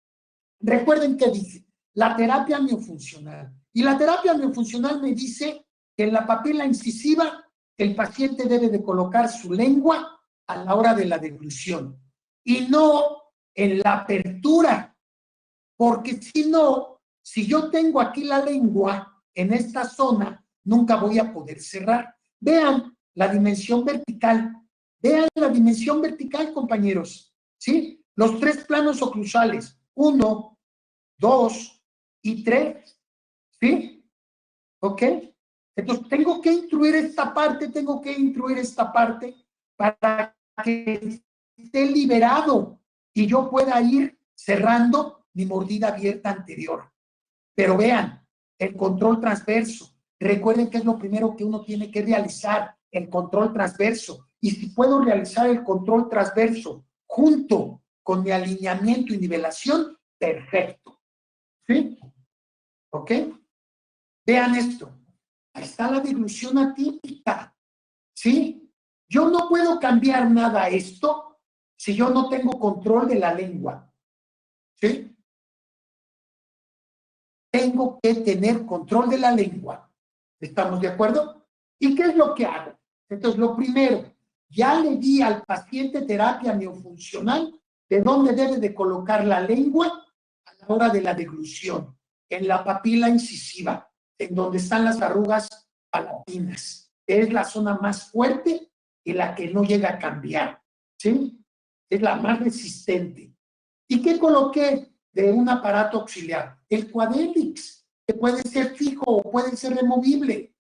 recuerden que dice la terapia miofuncional. Y la terapia miofuncional me dice que en la papila incisiva el paciente debe de colocar su lengua a la hora de la deglución y no en la apertura, porque si no, si yo tengo aquí la lengua en esta zona, nunca voy a poder cerrar. Vean la dimensión vertical. Vean la dimensión vertical, compañeros. ¿Sí? Los tres planos oclusales. 1, 2 y 3. ¿Sí? ¿Ok? Entonces, tengo que instruir esta parte para que esté liberado y yo pueda ir cerrando mi mordida abierta anterior. Pero vean, el control transverso. Recuerden que es lo primero que uno tiene que realizar, el control transverso. Y si puedo realizar el control transverso junto con mi alineamiento y nivelación, perfecto. ¿Sí? ¿Ok? Vean esto. Ahí está la deglución atípica. ¿Sí? Yo no puedo cambiar nada a esto si yo no tengo control de la lengua. ¿Sí? Tengo que tener control de la lengua. ¿Estamos de acuerdo? ¿Y qué es lo que hago? Entonces, lo primero, ya le di al paciente terapia miofuncional de dónde debe de colocar la lengua a la hora de la deglución, en la papila incisiva, en donde están las arrugas palatinas. Es la zona más fuerte y la que no llega a cambiar, ¿sí? Es la más resistente. ¿Y qué coloqué de un aparato auxiliar? El Quadelix, que puede ser fijo o puede ser removible.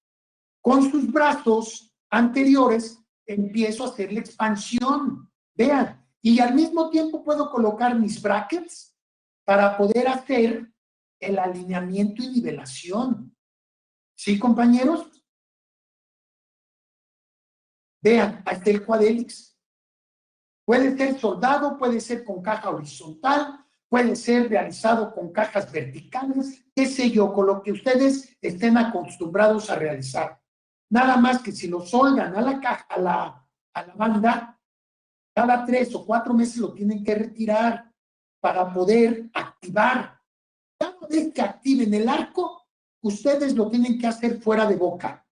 Con sus brazos anteriores empiezo a hacer la expansión. Vean, y al mismo tiempo puedo colocar mis brackets para poder hacer el alineamiento y nivelación. ¿Sí, compañeros? Vean, ahí está el Quadelix. Puede ser soldado, puede ser con caja horizontal, puede ser realizado con cajas verticales, qué sé yo, con lo que ustedes estén acostumbrados a realizar. Nada más que si lo soldan a la caja, a la banda, cada 3 o 4 meses lo tienen que retirar para poder activar. Cada vez que activen el arco, ustedes lo tienen que hacer fuera de boca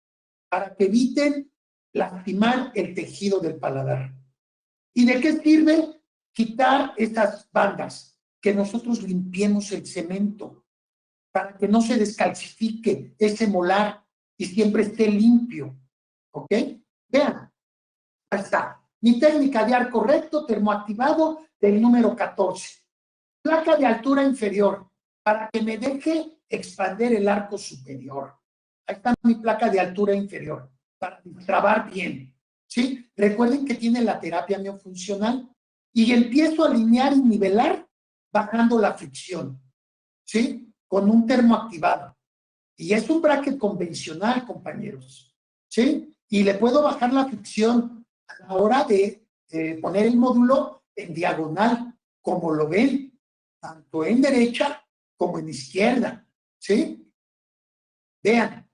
para que eviten lastimar el tejido del paladar. ¿Y de qué sirve quitar estas bandas? Que nosotros limpiemos el cemento para que no se descalcifique ese molar y siempre esté limpio. ¿Ok? Vean, ahí está. Mi técnica de arco recto termoactivado del número 14. Placa de altura inferior para que me deje expandir el arco superior. Ahí está mi placa de altura inferior para trabar bien. ¿Sí? Recuerden que tiene la terapia miofuncional y empiezo a alinear y nivelar bajando la fricción, ¿sí? Con un termoactivado. Y es un bracket convencional, compañeros, ¿sí? Y le puedo bajar la fricción a la hora de poner el módulo en diagonal, como lo ven, tanto en derecha como en izquierda, ¿sí? Vean.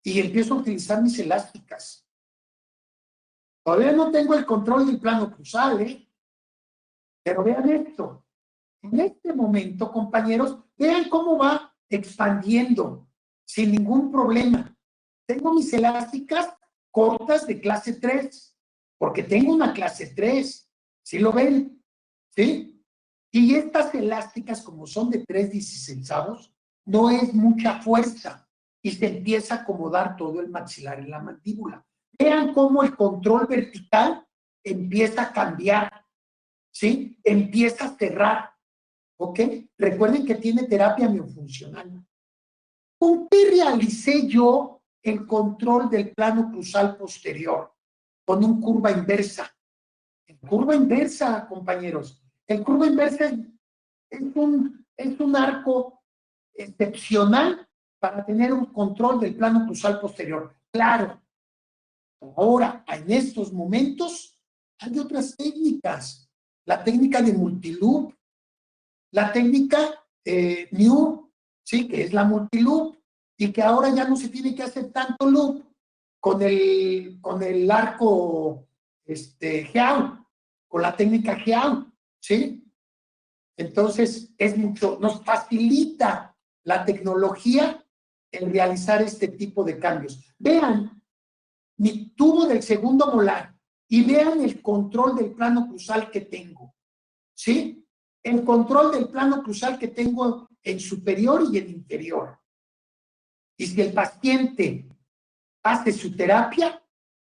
Y empiezo a utilizar mis elásticas. Todavía no tengo el control del plano cruzal, pero vean esto. En este momento, compañeros, vean cómo va expandiendo sin ningún problema. Tengo mis elásticas cortas de clase 3, porque tengo una clase 3. ¿Sí lo ven? ¿Sí? Y estas elásticas, como son de 3/16, no es mucha fuerza y se empieza a acomodar todo el maxilar en la mandíbula. Vean cómo el control vertical empieza a cambiar, ¿sí? Empieza a cerrar, ¿ok? Recuerden que tiene terapia miofuncional. ¿Con qué realicé yo el control del plano cruzal posterior? Con un curva inversa. En curva inversa, compañeros. En curva inversa es un arco excepcional para tener un control del plano cruzal posterior. Claro, ahora, en estos momentos, hay otras técnicas. La técnica de multiloop, la técnica New, ¿sí? Que es la multiloop, y que ahora ya no se tiene que hacer tanto loop con el arco Geao, con la técnica Geao, ¿sí? Entonces, nos facilita la tecnología el realizar este tipo de cambios. Vean mi tubo del segundo molar y vean el control del plano cruzal que tengo, ¿sí? El control del plano cruzal que tengo en superior y en inferior. Y si el paciente hace su terapia,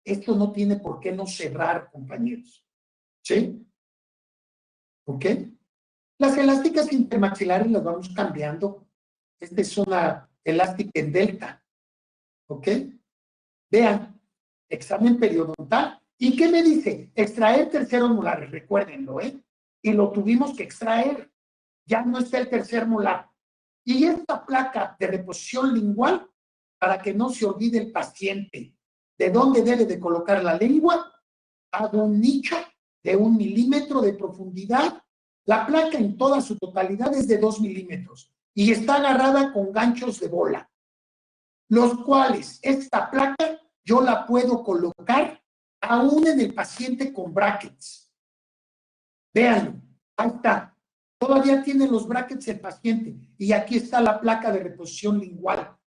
esto no tiene por qué no cerrar, compañeros, ¿sí? ¿Ok? Las elásticas intermaxilares las vamos cambiando. Esta es una elástica en delta, ¿ok? Vean, examen periodontal. ¿Y qué me dice? Extraer terceros molares, recuérdenlo, ¿eh? Y lo tuvimos que extraer. Ya no está el tercer molar. Y esta placa de reposición lingual, para que no se olvide el paciente de dónde debe de colocar la lengua, hago un nicho de 1 milímetro de profundidad. La placa en toda su totalidad es de 2 milímetros y está agarrada con ganchos de bola, los cuales esta placa yo la puedo colocar aún en el paciente con brackets. Véanlo, ahí está. Todavía tiene los brackets el paciente y aquí está la placa de reposición lingual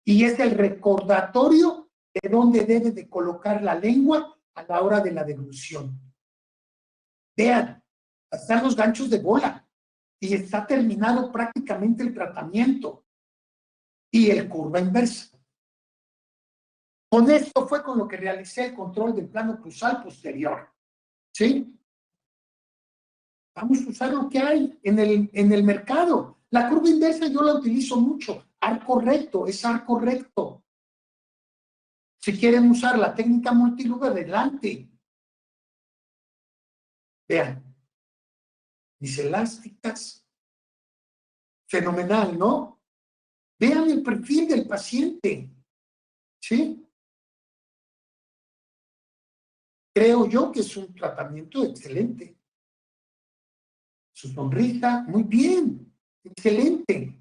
y es el recordatorio de dónde debe de colocar la lengua a la hora de la deglución. Vean, están los ganchos de bola y está terminado prácticamente el tratamiento y el curva inversa. Con esto fue con lo que realicé el control del plano cruzal posterior. ¿Sí? Vamos a usar lo que hay en el mercado. La curva inversa yo la utilizo mucho. Arco recto, es arco recto. Si quieren usar la técnica multiloop, adelante. Vean, mis elásticas. Fenomenal, ¿no? Vean el perfil del paciente. ¿Sí? Creo yo que es un tratamiento excelente. Su sonrisa, muy bien, excelente.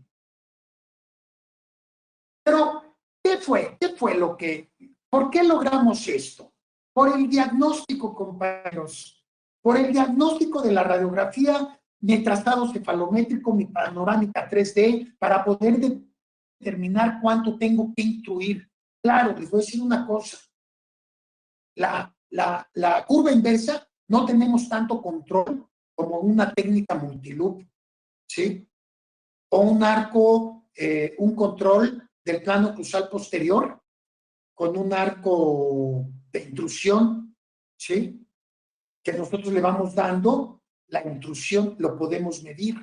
Pero, ¿qué fue? ¿Qué fue lo que, por qué logramos esto? Por el diagnóstico, compañeros, por el diagnóstico de la radiografía, mi trazado cefalométrico, mi panorámica 3D, para poder determinar cuánto tengo que intuir. Claro, les voy a decir una cosa. La curva inversa no tenemos tanto control como una técnica multiloop, ¿sí? O un arco, un control del plano cruzal posterior con un arco de intrusión, ¿sí? Que nosotros le vamos dando la intrusión, lo podemos medir,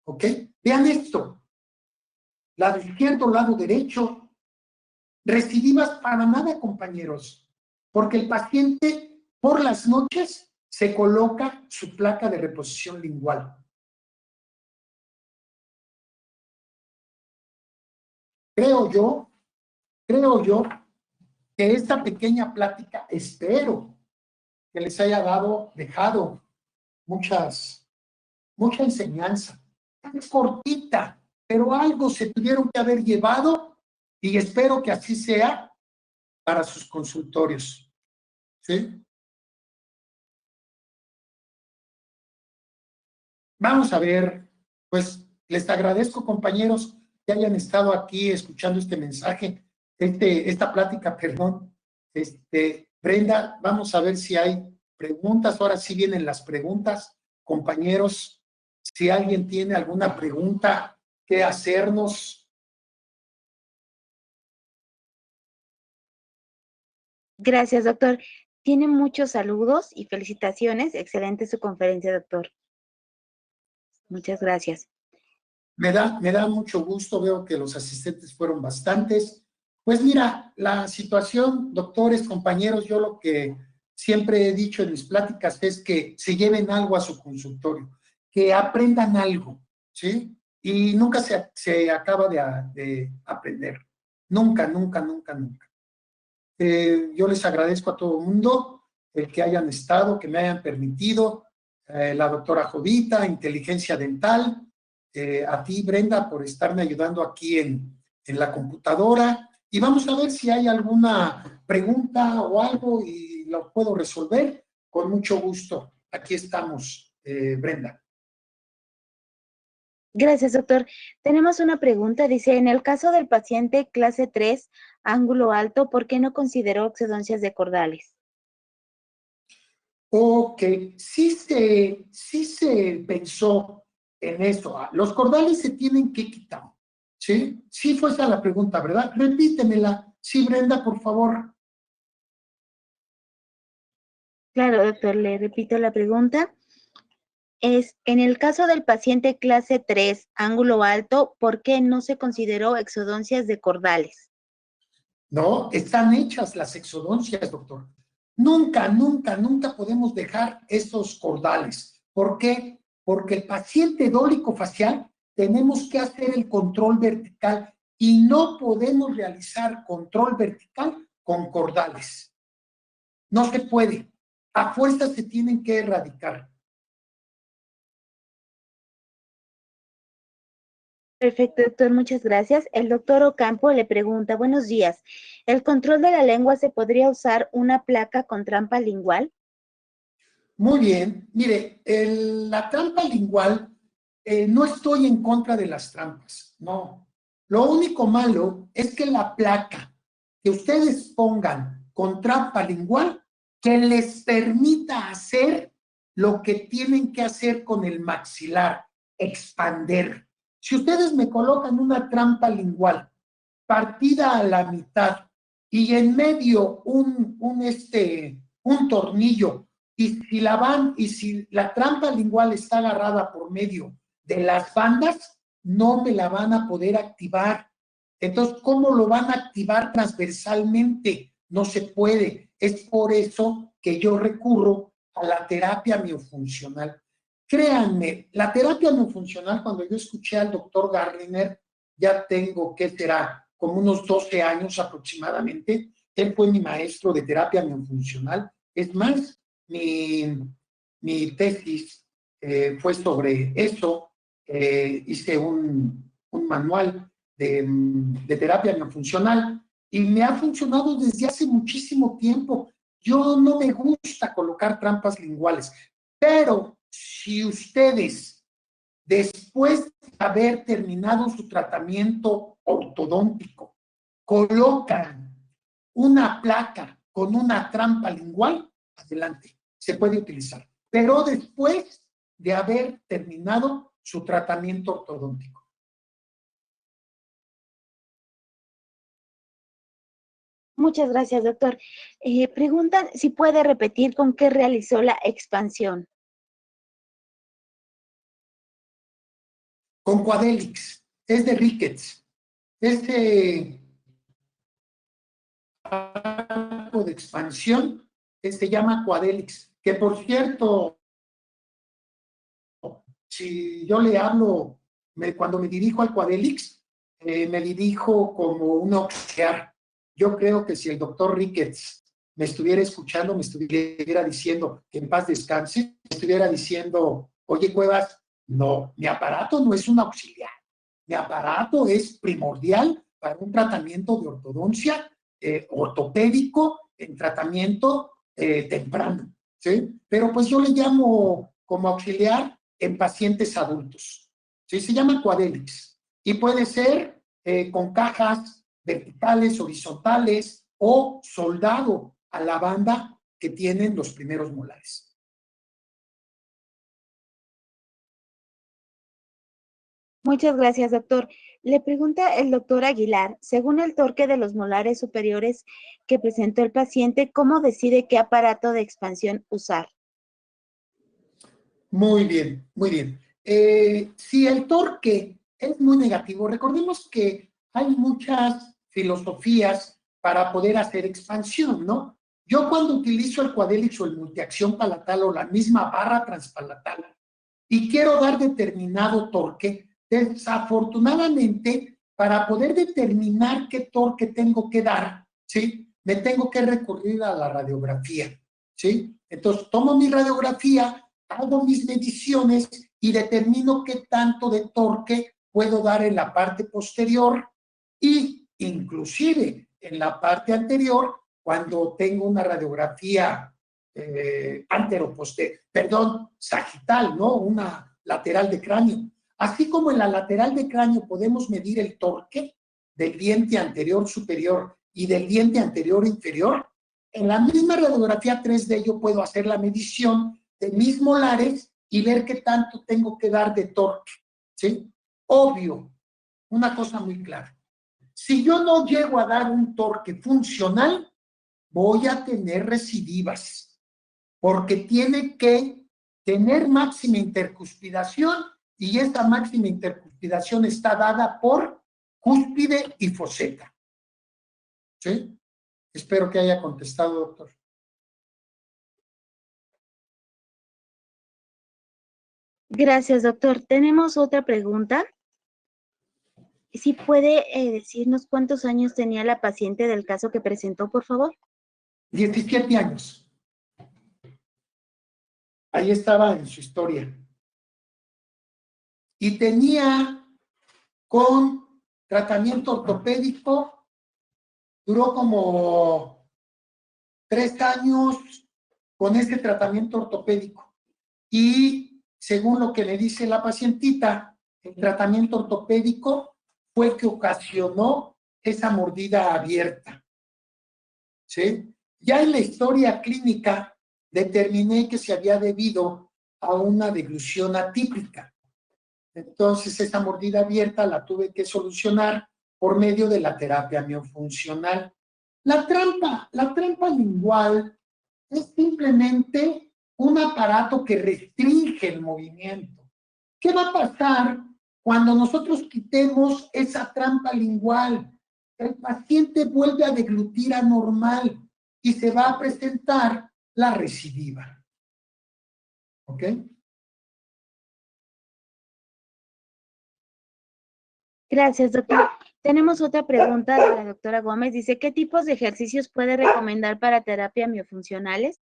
¿ok? Vean esto, lado izquierdo, lado derecho, recidivas para nada, compañeros, porque el paciente por las noches se coloca su placa de reposición lingual. Creo yo que esta pequeña plática, espero que les haya dejado mucha enseñanza. Es cortita, pero algo se tuvieron que haber llevado y espero que así sea para sus consultorios. ¿Sí? Vamos a ver, pues les agradezco, compañeros, que hayan estado aquí escuchando este mensaje, esta plática, perdón. Brenda, vamos a ver si hay preguntas. Ahora sí vienen las preguntas, compañeros. Si alguien tiene alguna pregunta que hacernos. Gracias, doctor. Tiene muchos saludos y felicitaciones. Excelente su conferencia, doctor. Muchas gracias. Me da mucho gusto, veo que los asistentes fueron bastantes. Pues mira, la situación, doctores, compañeros, yo lo que siempre he dicho en mis pláticas es que se lleven algo a su consultorio, que aprendan algo, ¿sí? Y nunca se acaba de aprender. Nunca, nunca, nunca, nunca. Yo les agradezco a todo el mundo el que hayan estado, que me hayan permitido, la doctora Jovita, Inteligencia Dental, a ti, Brenda, por estarme ayudando aquí en la computadora. Y vamos a ver si hay alguna pregunta o algo y lo puedo resolver con mucho gusto. Aquí estamos, Brenda. Gracias, doctor. Tenemos una pregunta. Dice, en el caso del paciente clase 3, ángulo alto, ¿por qué no consideró exodoncias de cordales? Ok, sí se pensó en eso. Los cordales se tienen que quitar, ¿sí? Sí fue esa la pregunta, ¿verdad? Repítemela. Sí, Brenda, por favor. Claro, doctor, le repito la pregunta. Es, en el caso del paciente clase 3, ángulo alto, ¿por qué no se consideró exodoncias de cordales? No, están hechas las exodoncias, doctor. Nunca, nunca, nunca podemos dejar esos cordales. ¿Por qué? Porque el paciente dólico facial tenemos que hacer el control vertical y no podemos realizar control vertical con cordales. No se puede. A fuerza se tienen que erradicar. Perfecto, doctor, muchas gracias. El doctor Ocampo le pregunta, buenos días, ¿el control de la lengua se podría usar una placa con trampa lingual? Muy bien. Mire, la trampa lingual, no estoy en contra de las trampas, no. Lo único malo es que la placa que ustedes pongan con trampa lingual, que les permita hacer lo que tienen que hacer con el maxilar, expander. Si ustedes me colocan una trampa lingual partida a la mitad y en medio un tornillo, y si la trampa lingual está agarrada por medio de las bandas, no me la van a poder activar. Entonces, ¿cómo lo van a activar transversalmente? No se puede. Es por eso que yo recurro a la terapia miofuncional. Créanme, la terapia miofuncional, cuando yo escuché al doctor Gardiner, ya tengo, ¿qué será? Como unos 12 años aproximadamente, él fue mi maestro de terapia miofuncional. Es más, mi tesis fue sobre eso. Hice un manual de terapia miofuncional y me ha funcionado desde hace muchísimo tiempo. Yo no me gusta colocar trampas linguales, pero si ustedes, después de haber terminado su tratamiento ortodóntico, colocan una placa con una trampa lingual, adelante, se puede utilizar. Pero después de haber terminado su tratamiento ortodóntico. Muchas gracias, doctor. Preguntan si puede repetir con qué realizó la expansión. Con Quadelix, es de Ricketts. Este de expansión se llama Quadelix, que por cierto, si yo le hablo, cuando me dirijo al Quadelix, me dirijo como un auxiliar. Yo creo que si el doctor Ricketts me estuviera escuchando, me estuviera diciendo que en paz descanse, me estuviera diciendo, oye, Cuevas, no, mi aparato no es un auxiliar. Mi aparato es primordial para un tratamiento de ortodoncia ortopédico en tratamiento temprano, ¿sí? Pero pues yo le llamo como auxiliar en pacientes adultos. ¿Sí? Se llama Quadelix y puede ser con cajas verticales, horizontales o soldado a la banda que tienen los primeros molares. Muchas gracias, doctor. Le pregunta el doctor Aguilar, según el torque de los molares superiores que presentó el paciente, ¿cómo decide qué aparato de expansión usar? Muy bien, muy bien. Si el torque es muy negativo. Recordemos que hay muchas filosofías para poder hacer expansión, ¿no? Yo cuando utilizo el Quadelix o el multiacción palatal o la misma barra transpalatal y quiero dar determinado torque, desafortunadamente, para poder determinar qué torque tengo que dar, ¿sí? Me tengo que recurrir a la radiografía, ¿sí? Entonces, tomo mi radiografía, hago mis mediciones y determino qué tanto de torque puedo dar en la parte posterior y inclusive en la parte anterior cuando tengo una radiografía sagital, ¿no? Una lateral de cráneo. Así como en la lateral de cráneo podemos medir el torque del diente anterior superior y del diente anterior inferior, en la misma radiografía 3D yo puedo hacer la medición de mis molares y ver qué tanto tengo que dar de torque, ¿sí? Obvio, una cosa muy clara. Si yo no llego a dar un torque funcional, voy a tener recidivas, porque tiene que tener máxima intercuspidación y esta máxima intercuspidación está dada por cúspide y foseta. ¿Sí? Espero que haya contestado, doctor. Gracias, doctor. Tenemos otra pregunta. Si puede decirnos cuántos años tenía la paciente del caso que presentó, por favor. 17 años. Ahí estaba en su historia. Y tenía con tratamiento ortopédico, duró como 3 años con este tratamiento ortopédico. Y según lo que le dice la pacientita, el tratamiento ortopédico fue que ocasionó esa mordida abierta. ¿Sí? Ya en la historia clínica determiné que se había debido a una deglución atípica. Entonces, esa mordida abierta la tuve que solucionar por medio de la terapia miofuncional. La trampa lingual es simplemente un aparato que restringe el movimiento. ¿Qué va a pasar cuando nosotros quitemos esa trampa lingual? El paciente vuelve a deglutir anormal y se va a presentar la recidiva. ¿Ok? Gracias, doctor. Tenemos otra pregunta de la doctora Gómez. Dice, ¿qué tipos de ejercicios puede recomendar para terapia miofuncionales?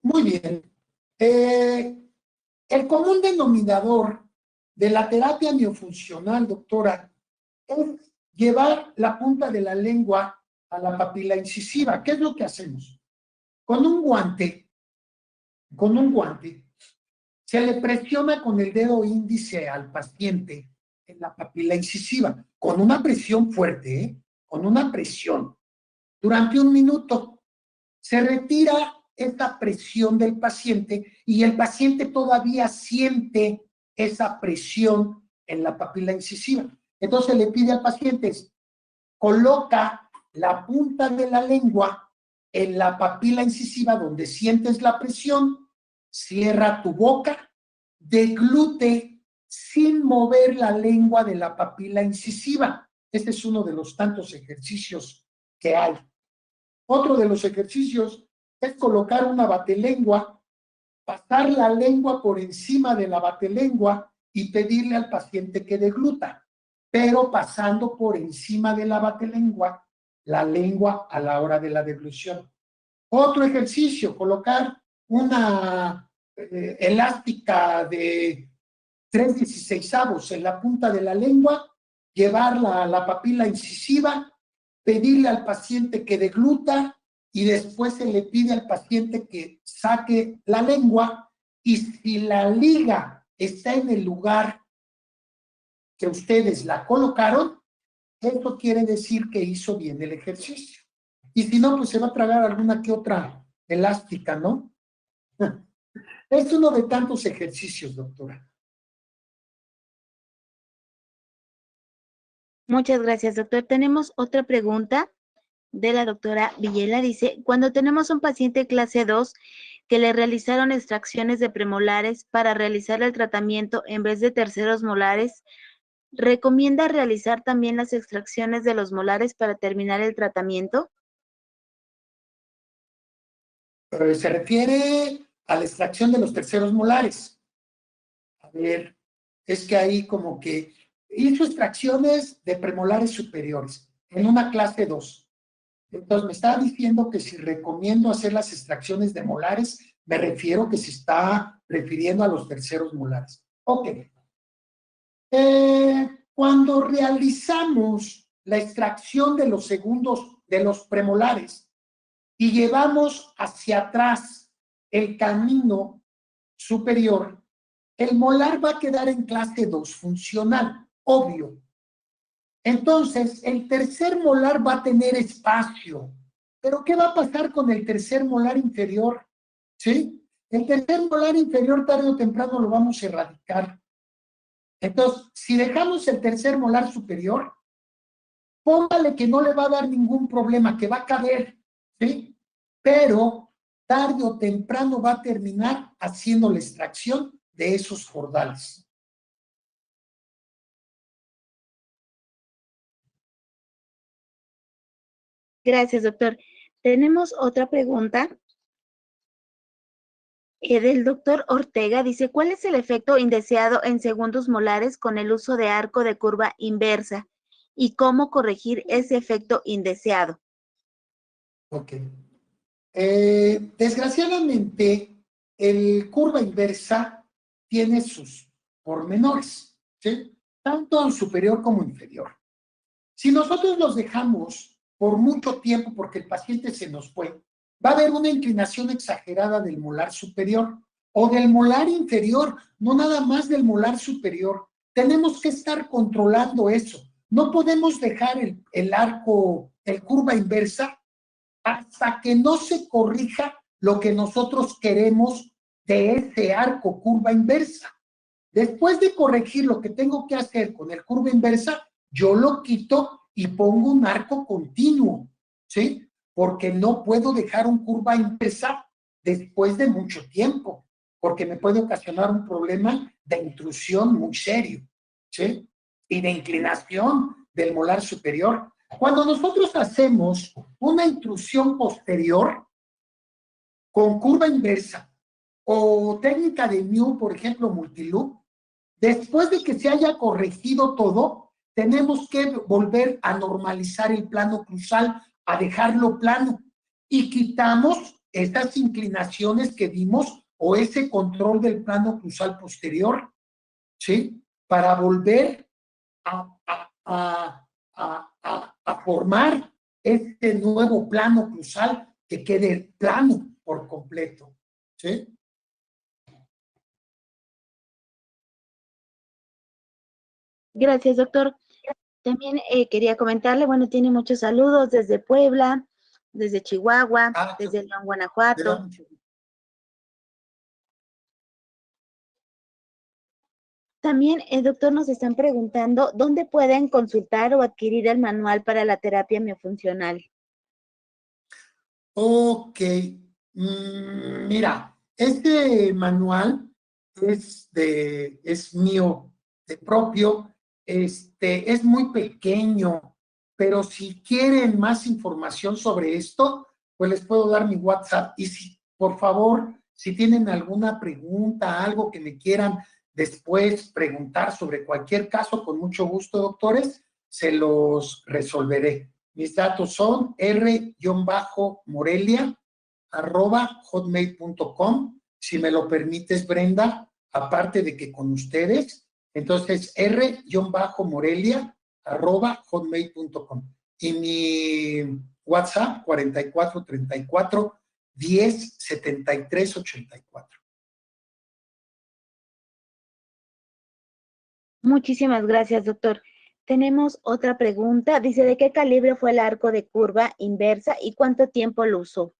Muy bien. El común denominador de la terapia miofuncional, doctora, es llevar la punta de la lengua a la papila incisiva. ¿Qué es lo que hacemos? Con un guante, se le presiona con el dedo índice al paciente en la papila incisiva, con una presión fuerte, ¿eh? Con una presión. Durante 1 minuto se retira esta presión del paciente y el paciente todavía siente esa presión en la papila incisiva. Entonces le pide al paciente, coloca la punta de la lengua en la papila incisiva donde sientes la presión, cierra tu boca, deglute sin mover la lengua de la papila incisiva. Este es uno de los tantos ejercicios que hay. Otro de los ejercicios es colocar una batelengua, pasar la lengua por encima de la batelengua y pedirle al paciente que degluta, pero pasando por encima de la batelengua la lengua a la hora de la deglución. Otro ejercicio, colocar una elástica de 3/16 en la punta de la lengua, llevarla a la papila incisiva, pedirle al paciente que degluta y después se le pide al paciente que saque la lengua y si la liga está en el lugar que ustedes la colocaron, eso quiere decir que hizo bien el ejercicio. Y si no, pues se va a tragar alguna que otra elástica, ¿no? Es uno de tantos ejercicios, doctora. Muchas gracias, doctor. Tenemos otra pregunta de la doctora Villela. Dice, cuando tenemos un paciente clase 2 que le realizaron extracciones de premolares para realizar el tratamiento en vez de terceros molares, ¿Recomienda realizar también las extracciones de los molares para terminar el tratamiento? Se refiere a la extracción de los terceros molares. A ver, es que ahí como que hizo extracciones de premolares superiores en una clase 2. Entonces me estaba diciendo que si recomiendo hacer las extracciones de molares, me refiero que se está refiriendo a los terceros molares. Ok. Cuando realizamos la extracción de los segundos, de los premolares, y llevamos hacia atrás el camino superior, el molar va a quedar en clase 2 funcional, obvio. Entonces, el tercer molar va a tener espacio. ¿Pero qué va a pasar con el tercer molar inferior? ¿Sí? El tercer molar inferior tarde o temprano lo vamos a erradicar. Entonces, si dejamos el tercer molar superior, póngale que no le va a dar ningún problema, que va a caber, ¿sí? Pero tarde o temprano va a terminar haciendo la extracción de esos jordales. Gracias, doctor. Tenemos otra pregunta del doctor Ortega. Dice, ¿cuál es el efecto indeseado en segundos molares con el uso de arco de curva inversa? ¿Y cómo corregir ese efecto indeseado? Ok. Desgraciadamente, el curva inversa tiene sus pormenores, ¿sí? Tanto superior como inferior. Si nosotros los dejamos por mucho tiempo porque el paciente se nos fue, va a haber una inclinación exagerada del molar superior o del molar inferior, no nada más del molar superior. Tenemos que estar controlando eso. No podemos dejar el arco, el curva inversa, hasta que no se corrija lo que nosotros queremos de ese arco curva inversa. Después de corregir lo que tengo que hacer con el curva inversa, yo lo quito y pongo un arco continuo, ¿sí? Porque no puedo dejar un curva inversa después de mucho tiempo, porque me puede ocasionar un problema de intrusión muy serio, ¿sí? Y de inclinación del molar superior. Cuando nosotros hacemos una intrusión posterior con curva inversa o técnica de Mew, por ejemplo, multiloop, después de que se haya corregido todo, tenemos que volver a normalizar el plano cruzal, a dejarlo plano y quitamos estas inclinaciones que dimos o ese control del plano cruzal posterior, ¿sí? Para volver a formar este nuevo plano cruzal que quede plano por completo, ¿sí? Gracias, doctor. También quería comentarle, bueno, tiene muchos saludos desde Puebla, desde Chihuahua, desde León, Guanajuato. También, doctor, nos están preguntando, ¿dónde pueden consultar o adquirir el manual para la terapia miofuncional? Ok, mira, este manual es mío, de propio, es muy pequeño, pero si quieren más información sobre esto, pues les puedo dar mi WhatsApp. Y si, por favor, si tienen alguna pregunta, algo que me quieran después preguntar sobre cualquier caso, con mucho gusto, doctores, se los resolveré. Mis datos son r-morelia@hotmail.com. Si me lo permites, Brenda, aparte de que con ustedes, entonces r-morelia@hotmail.com. Y mi WhatsApp 4434-1073-84. Muchísimas gracias, doctor. Tenemos otra pregunta. Dice, ¿de qué calibre fue el arco de curva inversa y cuánto tiempo lo usó?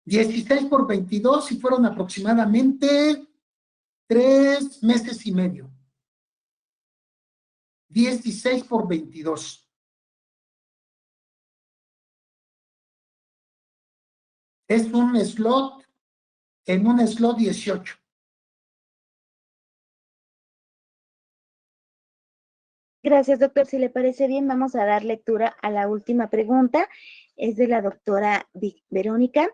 16 por 22 y fueron aproximadamente 3 meses y medio. 16 por 22. Es un slot, en un slot 18. Gracias, doctor. Si le parece bien, vamos a dar lectura a la última pregunta. Es de la doctora Verónica.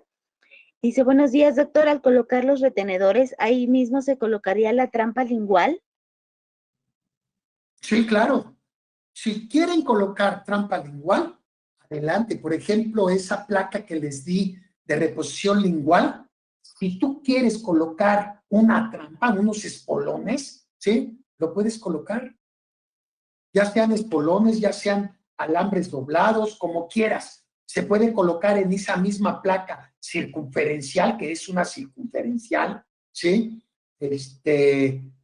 Dice, buenos días, doctor. Al colocar los retenedores, ¿ahí mismo se colocaría la trampa lingual? Sí, claro. Si quieren colocar trampa lingual, adelante. Por ejemplo, esa placa que les di de reposición lingual, si tú quieres colocar una trampa, unos espolones, ¿sí? Lo puedes colocar. Ya sean espolones, ya sean alambres doblados, como quieras. Se puede colocar en esa misma placa circunferencial, que es una circunferencial, ¿sí?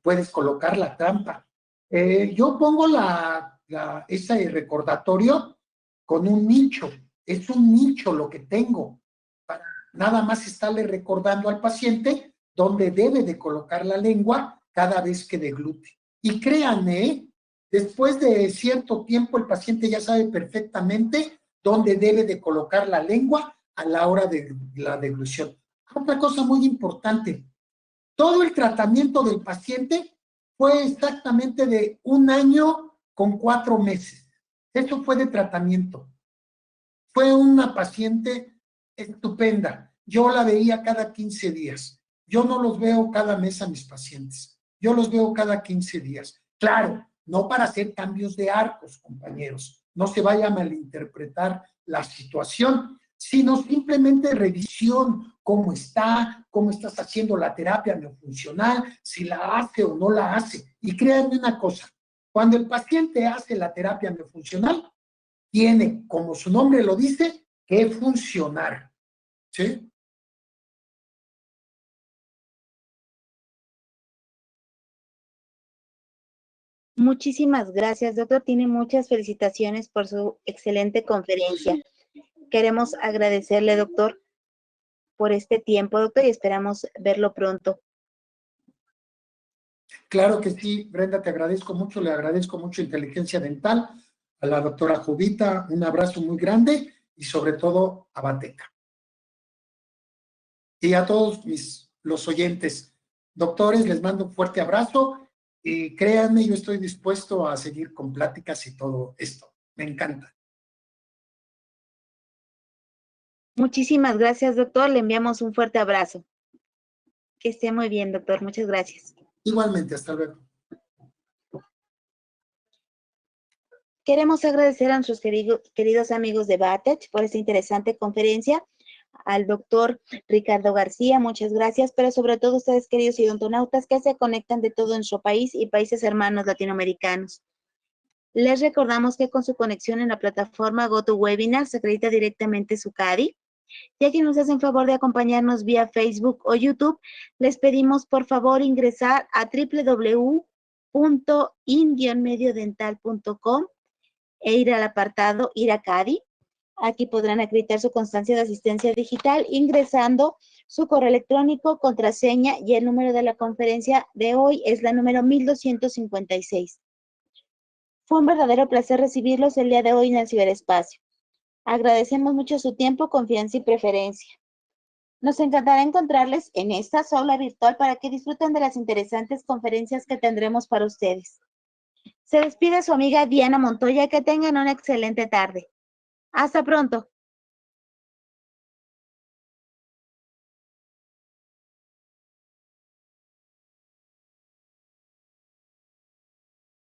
Puedes colocar la trampa. Yo pongo ese recordatorio con un nicho. Es un nicho lo que tengo. Para nada más estarle recordando al paciente dónde debe de colocar la lengua cada vez que deglute. Y créanme, después de cierto tiempo el paciente ya sabe perfectamente dónde debe de colocar la lengua a la hora de la deglución. Otra cosa muy importante, todo el tratamiento del paciente fue exactamente de 1 año con 4 meses. Eso fue de tratamiento. Fue una paciente estupenda. Yo la veía cada 15 días. Yo no los veo cada mes a mis pacientes. Yo los veo cada 15 días. Claro, no para hacer cambios de arcos, compañeros. No se vaya a malinterpretar la situación, sino simplemente revisión, cómo estás haciendo la terapia neofuncional, si la hace o no la hace. Y créanme una cosa, cuando el paciente hace la terapia neofuncional, tiene, como su nombre lo dice, que funcionar. ¿Sí? Muchísimas gracias, doctor. Tiene muchas felicitaciones por su excelente conferencia. Queremos agradecerle, doctor, por este tiempo, doctor, y esperamos verlo pronto. Claro que sí, Brenda, te agradezco mucho, le agradezco mucho Inteligencia Dental, a la doctora Jovita, un abrazo muy grande y sobre todo a Bateca. Y a todos los oyentes, doctores, les mando un fuerte abrazo y créanme, yo estoy dispuesto a seguir con pláticas y todo esto. Me encanta. Muchísimas gracias, doctor. Le enviamos un fuerte abrazo. Que esté muy bien, doctor. Muchas gracias. Igualmente, hasta luego. Queremos agradecer a nuestros queridos amigos de Batech por esta interesante conferencia. Al doctor Ricardo García, muchas gracias, pero sobre todo ustedes, queridos odontonautas, que se conectan de todo nuestro país y países hermanos latinoamericanos. Les recordamos que con su conexión en la plataforma GoToWebinar se acredita directamente su CADI. Ya que nos hacen favor de acompañarnos vía Facebook o YouTube, les pedimos por favor ingresar a www.in-mediodental.com e ir al apartado Ir a CADI. Aquí podrán acreditar su constancia de asistencia digital ingresando su correo electrónico, contraseña y el número de la conferencia de hoy es la número 1256. Fue un verdadero placer recibirlos el día de hoy en el ciberespacio. Agradecemos mucho su tiempo, confianza y preferencia. Nos encantará encontrarles en esta aula virtual para que disfruten de las interesantes conferencias que tendremos para ustedes. Se despide su amiga Diana Montoya. Que tengan una excelente tarde. Hasta pronto.